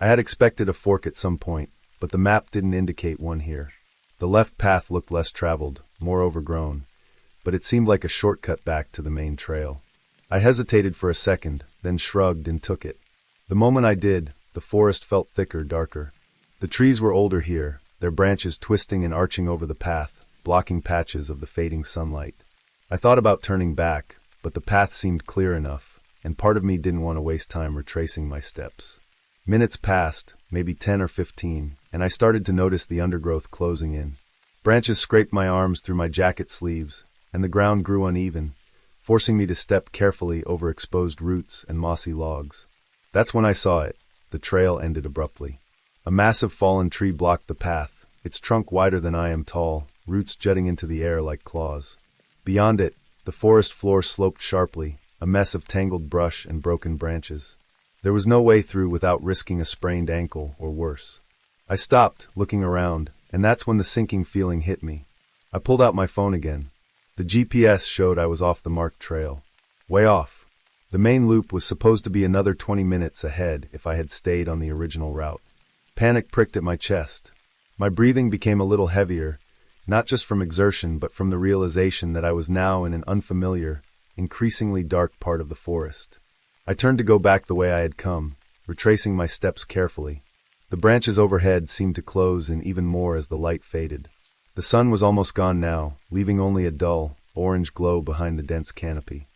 I had expected a fork at some point, but the map didn't indicate one here. The left path looked less traveled, more overgrown, but it seemed like a shortcut back to the main trail. I hesitated for a second, then shrugged and took it. The moment I did, the forest felt thicker, darker. The trees were older here, their branches twisting and arching over the path, blocking patches of the fading sunlight. I thought about turning back, but the path seemed clear enough, and part of me didn't want to waste time retracing my steps. Minutes passed, maybe 10 or 15, and I started to notice the undergrowth closing in. Branches scraped my arms through my jacket sleeves, and the ground grew uneven, forcing me to step carefully over exposed roots and mossy logs. That's when I saw it. The trail ended abruptly. A massive fallen tree blocked the path, its trunk wider than I am tall, roots jutting into the air like claws. Beyond it, the forest floor sloped sharply, a mess of tangled brush and broken branches. There was no way through without risking a sprained ankle or worse. I stopped, looking around, and that's when the sinking feeling hit me. I pulled out my phone again. The GPS showed I was off the marked trail. Way off. The main loop was supposed to be another 20 minutes ahead if I had stayed on the original route. Panic pricked at my chest. My breathing became a little heavier, not just from exertion but from the realization that I was now in an unfamiliar, increasingly dark part of the forest. I turned to go back the way I had come, retracing my steps carefully. The branches overhead seemed to close in even more as the light faded. The sun was almost gone now, leaving only a dull, orange glow behind the dense canopy.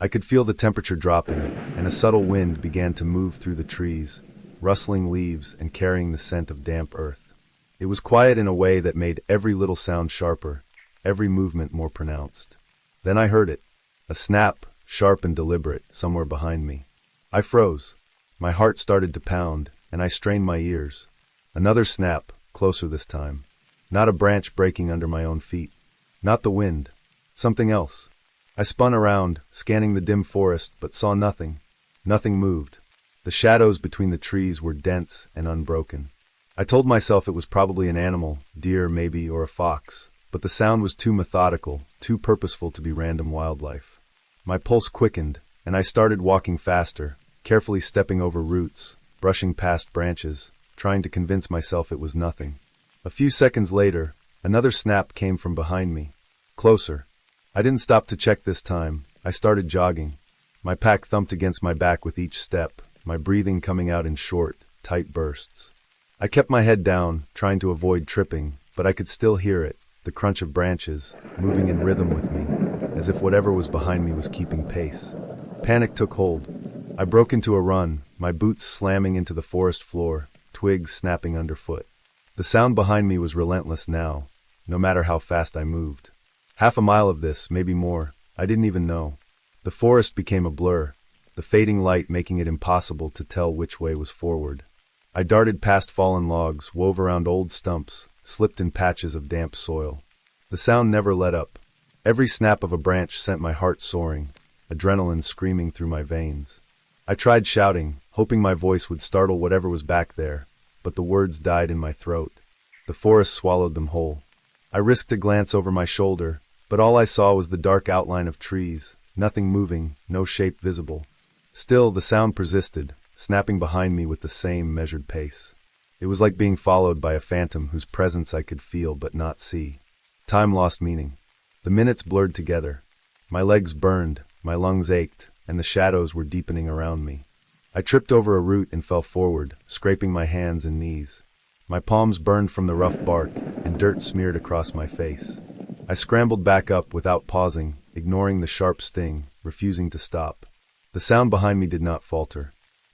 I could feel the temperature dropping, and a subtle wind began to move through the trees, rustling leaves and carrying the scent of damp earth. It was quiet in a way that made every little sound sharper, every movement more pronounced. Then I heard it, a snap, sharp and deliberate, somewhere behind me. I froze. My heart started to pound, and I strained my ears. Another snap, closer this time. Not a branch breaking under my own feet. Not the wind. Something else. I spun around, scanning the dim forest, but saw nothing. Nothing moved. The shadows between the trees were dense and unbroken. I told myself it was probably an animal, deer maybe, or a fox, but the sound was too methodical, too purposeful to be random wildlife. My pulse quickened, and I started walking faster, carefully stepping over roots, brushing past branches, trying to convince myself it was nothing. A few seconds later, another snap came from behind me. Closer. I didn't stop to check this time. I started jogging. My pack thumped against my back with each step, my breathing coming out in short, tight bursts. I kept my head down, trying to avoid tripping, but I could still hear it, the crunch of branches, moving in rhythm with me, as if whatever was behind me was keeping pace. Panic took hold. I broke into a run, my boots slamming into the forest floor, twigs snapping underfoot. The sound behind me was relentless now, no matter how fast I moved. Half a mile of this, maybe more, I didn't even know. The forest became a blur, the fading light making it impossible to tell which way was forward. I darted past fallen logs, wove around old stumps, slipped in patches of damp soil. The sound never let up. Every snap of a branch sent my heart soaring, adrenaline screaming through my veins. I tried shouting, hoping my voice would startle whatever was back there, but the words died in my throat. The forest swallowed them whole. I risked a glance over my shoulder, but all I saw was the dark outline of trees, nothing moving, no shape visible. Still, the sound persisted, snapping behind me with the same measured pace. It was like being followed by a phantom whose presence I could feel but not see. Time lost meaning. The minutes blurred together. My legs burned, my lungs ached, and the shadows were deepening around me. I tripped over a root and fell forward, scraping my hands and knees. My palms burned from the rough bark, and dirt smeared across my face. I scrambled back up without pausing, ignoring the sharp sting, refusing to stop. The sound behind me did not falter.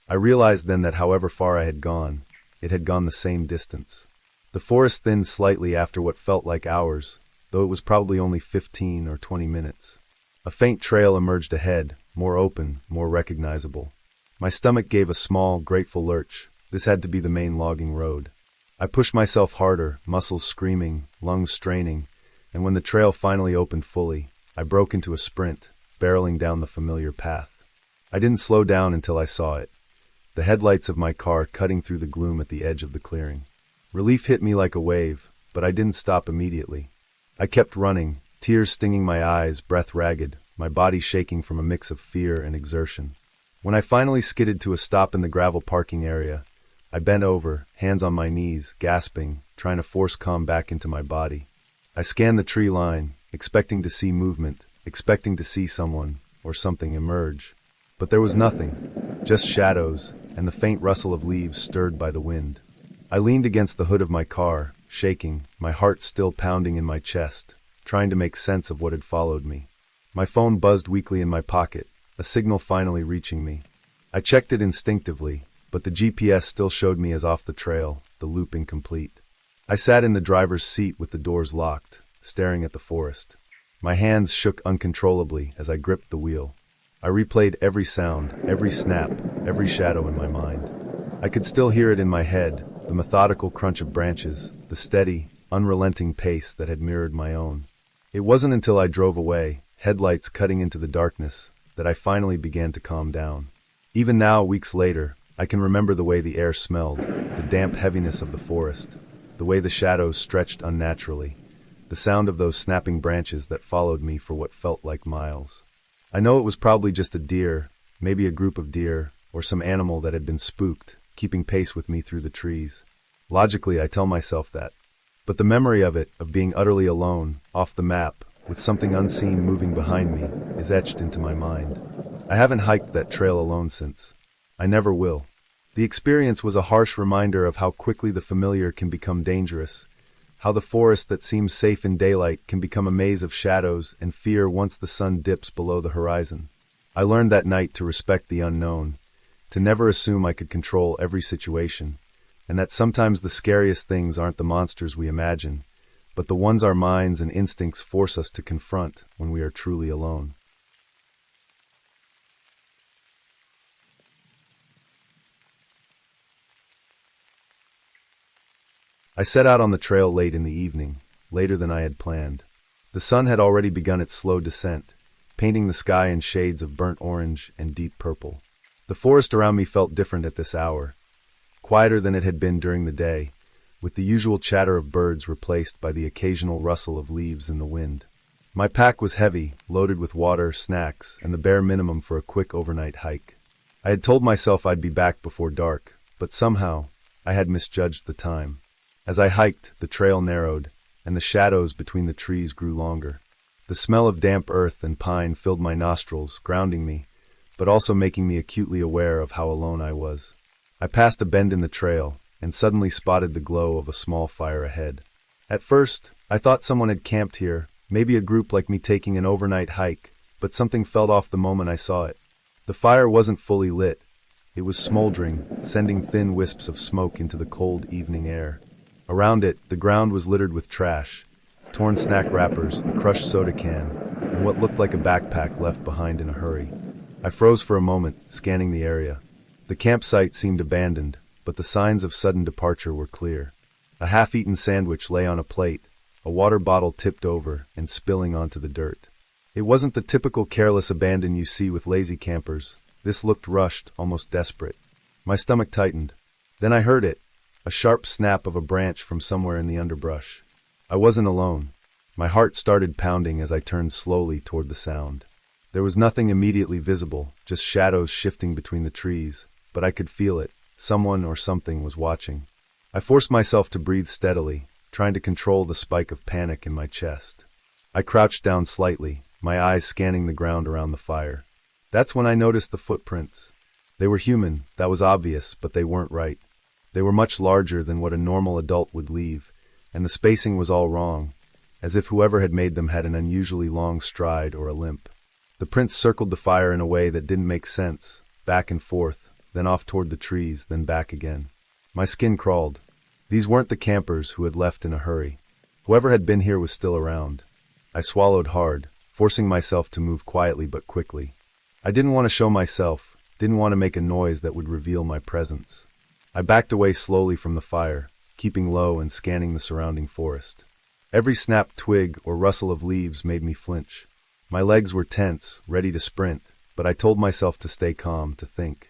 I realized then that however far I had gone, it had gone the same distance. The forest thinned slightly after what felt like hours, though it was probably only 15 or 20 minutes. A faint trail emerged ahead, more open, more recognizable. My stomach gave a small, grateful lurch. This had to be the main logging road. I pushed myself harder, muscles screaming, lungs straining, and when the trail finally opened fully, I broke into a sprint, barreling down the familiar path. I didn't slow down until I saw it. The headlights of my car cutting through the gloom at the edge of the clearing. Relief hit me like a wave, but I didn't stop immediately. I kept running, tears stinging my eyes, breath ragged, my body shaking from a mix of fear and exertion. When I finally skidded to a stop in the gravel parking area, I bent over, hands on my knees, gasping, trying to force calm back into my body. I scanned the tree line, expecting to see movement, expecting to see someone or something emerge. But there was nothing, just shadows and the faint rustle of leaves stirred by the wind. I leaned against the hood of my car, shaking, my heart still pounding in my chest, trying to make sense of what had followed me. My phone buzzed weakly in my pocket, a signal finally reaching me. I checked it instinctively, but the GPS still showed me as off the trail, the loop incomplete. I sat in the driver's seat with the doors locked, staring at the forest. My hands shook uncontrollably as I gripped the wheel. I replayed every sound, every snap, every shadow in my mind. I could still hear it in my head, the methodical crunch of branches, the steady, unrelenting pace that had mirrored my own. It wasn't until I drove away, headlights cutting into the darkness, that I finally began to calm down. Even now, weeks later, I can remember the way the air smelled, the damp heaviness of the forest, the way the shadows stretched unnaturally, the sound of those snapping branches that followed me for what felt like miles. I know it was probably just a deer, maybe a group of deer, or some animal that had been spooked, keeping pace with me through the trees. Logically, I tell myself that. But the memory of it, of being utterly alone, off the map, with something unseen moving behind me, is etched into my mind. I haven't hiked that trail alone since. I never will. The experience was a harsh reminder of how quickly the familiar can become dangerous, how the forest that seems safe in daylight can become a maze of shadows and fear once the sun dips below the horizon. I learned that night to respect the unknown, to never assume I could control every situation, and that sometimes the scariest things aren't the monsters we imagine, but the ones our minds and instincts force us to confront when we are truly alone. I set out on the trail late in the evening, later than I had planned. The sun had already begun its slow descent, painting the sky in shades of burnt orange and deep purple. The forest around me felt different at this hour, quieter than it had been during the day, with the usual chatter of birds replaced by the occasional rustle of leaves in the wind. My pack was heavy, loaded with water, snacks, and the bare minimum for a quick overnight hike. I had told myself I'd be back before dark, but somehow I had misjudged the time. As I hiked, the trail narrowed, and the shadows between the trees grew longer. The smell of damp earth and pine filled my nostrils, grounding me, but also making me acutely aware of how alone I was. I passed a bend in the trail, and suddenly spotted the glow of a small fire ahead. At first, I thought someone had camped here, maybe a group like me taking an overnight hike, but something felt off the moment I saw it. The fire wasn't fully lit. It was smoldering, sending thin wisps of smoke into the cold evening air. Around it, the ground was littered with trash, torn snack wrappers, a crushed soda can, and what looked like a backpack left behind in a hurry. I froze for a moment, scanning the area. The campsite seemed abandoned, but the signs of sudden departure were clear. A half-eaten sandwich lay on a plate, a water bottle tipped over and spilling onto the dirt. It wasn't the typical careless abandon you see with lazy campers. This looked rushed, almost desperate. My stomach tightened. Then I heard it, a sharp snap of a branch from somewhere in the underbrush. I wasn't alone. My heart started pounding as I turned slowly toward the sound. There was nothing immediately visible, just shadows shifting between the trees, but I could feel it. Someone or something was watching. I forced myself to breathe steadily, trying to control the spike of panic in my chest. I crouched down slightly, my eyes scanning the ground around the fire. That's when I noticed the footprints. They were human, that was obvious, but they weren't right. They were much larger than what a normal adult would leave, and the spacing was all wrong, as if whoever had made them had an unusually long stride or a limp. The prints circled the fire in a way that didn't make sense, back and forth, then off toward the trees, then back again. My skin crawled. These weren't the campers who had left in a hurry. Whoever had been here was still around. I swallowed hard, forcing myself to move quietly but quickly. I didn't want to show myself, didn't want to make a noise that would reveal my presence. I backed away slowly from the fire, keeping low and scanning the surrounding forest. Every snapped twig or rustle of leaves made me flinch. My legs were tense, ready to sprint, but I told myself to stay calm, to think.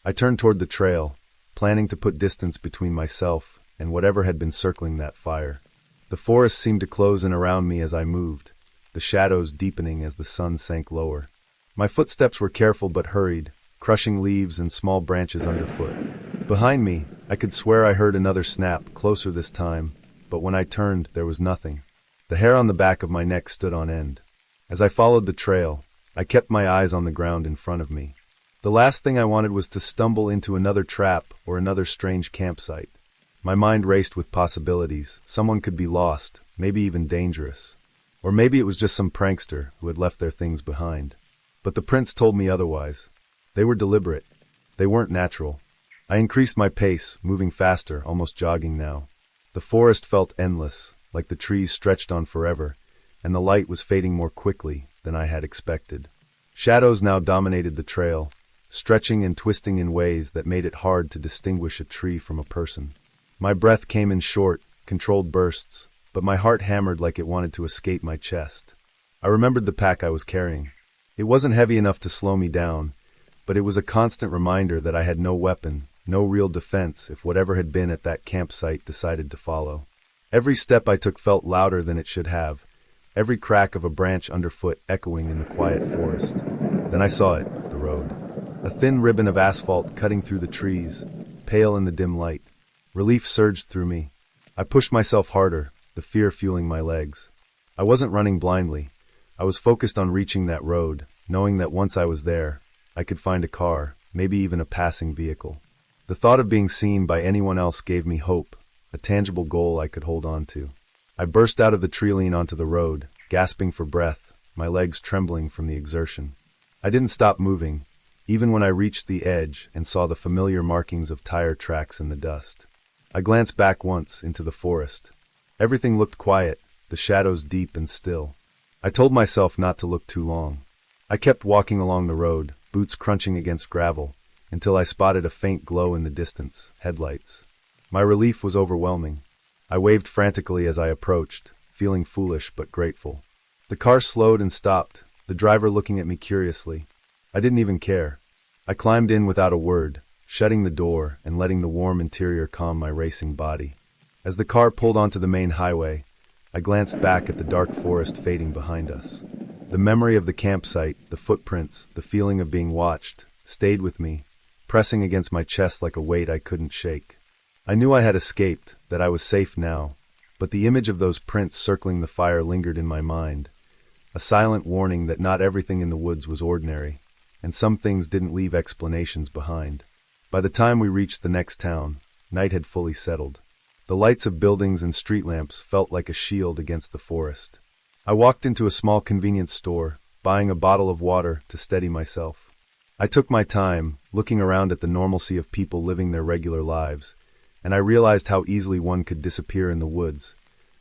I turned toward the trail, planning to put distance between myself and whatever had been circling that fire. The forest seemed to close in around me as I moved, the shadows deepening as the sun sank lower. My footsteps were careful but hurried, crushing leaves and small branches underfoot. Behind me, I could swear I heard another snap, closer this time, but when I turned, there was nothing. The hair on the back of my neck stood on end. As I followed the trail, I kept my eyes on the ground in front of me. The last thing I wanted was to stumble into another trap or another strange campsite. My mind raced with possibilities. Someone could be lost, maybe even dangerous. Or maybe it was just some prankster who had left their things behind. But the prints told me otherwise. They were deliberate. They weren't natural. I increased my pace, moving faster, almost jogging now. The forest felt endless, like the trees stretched on forever, and the light was fading more quickly than I had expected. Shadows now dominated the trail, stretching and twisting in ways that made it hard to distinguish a tree from a person. My breath came in short, controlled bursts, but my heart hammered like it wanted to escape my chest. I remembered the pack I was carrying. It wasn't heavy enough to slow me down, but it was a constant reminder that I had no weapon, no real defense if whatever had been at that campsite decided to follow. Every step I took felt louder than it should have, every crack of a branch underfoot echoing in the quiet forest. Then I saw it, the road. A thin ribbon of asphalt cutting through the trees, pale in the dim light. Relief surged through me. I pushed myself harder, the fear fueling my legs. I wasn't running blindly. I was focused on reaching that road, knowing that once I was there, I could find a car, maybe even a passing vehicle. The thought of being seen by anyone else gave me hope, a tangible goal I could hold on to. I burst out of the treeline onto the road, gasping for breath, my legs trembling from the exertion. I didn't stop moving, even when I reached the edge and saw the familiar markings of tire tracks in the dust. I glanced back once into the forest. Everything looked quiet, the shadows deep and still. I told myself not to look too long. I kept walking along the road, boots crunching against gravel, until I spotted a faint glow in the distance, headlights. My relief was overwhelming. I waved frantically as I approached, feeling foolish but grateful. The car slowed and stopped, the driver looking at me curiously. I didn't even care. I climbed in without a word, shutting the door and letting the warm interior calm my racing body. As the car pulled onto the main highway, I glanced back at the dark forest fading behind us. The memory of the campsite, the footprints, the feeling of being watched, stayed with me, pressing against my chest like a weight I couldn't shake. I knew I had escaped, that I was safe now, but the image of those prints circling the fire lingered in my mind, a silent warning that not everything in the woods was ordinary, and some things didn't leave explanations behind. By the time we reached the next town, night had fully settled. The lights of buildings and street lamps felt like a shield against the forest. I walked into a small convenience store, buying a bottle of water to steady myself. I took my time, looking around at the normalcy of people living their regular lives, and I realized how easily one could disappear in the woods,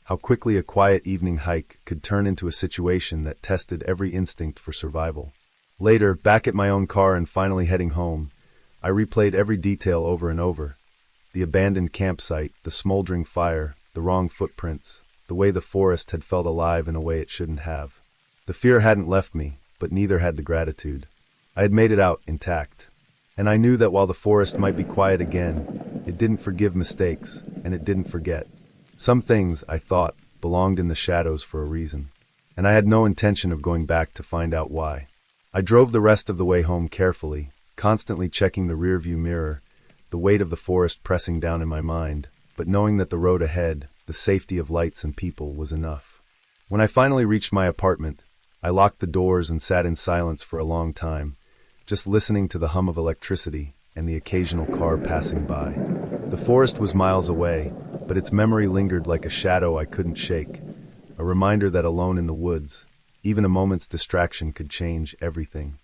how quickly a quiet evening hike could turn into a situation that tested every instinct for survival. Later, back at my own car and finally heading home, I replayed every detail over and over. The abandoned campsite, the smoldering fire, the wrong footprints, the way the forest had felt alive in a way it shouldn't have. The fear hadn't left me, but neither had the gratitude. I had made it out intact. And I knew that while the forest might be quiet again, it didn't forgive mistakes, and it didn't forget. Some things, I thought, belonged in the shadows for a reason. And I had no intention of going back to find out why. I drove the rest of the way home carefully, constantly checking the rearview mirror, the weight of the forest pressing down in my mind, but knowing that the road ahead, the safety of lights and people, was enough. When I finally reached my apartment, I locked the doors and sat in silence for a long time, just listening to the hum of electricity and the occasional car passing by. The forest was miles away, but its memory lingered like a shadow I couldn't shake, a reminder that alone in the woods, even a moment's distraction could change everything.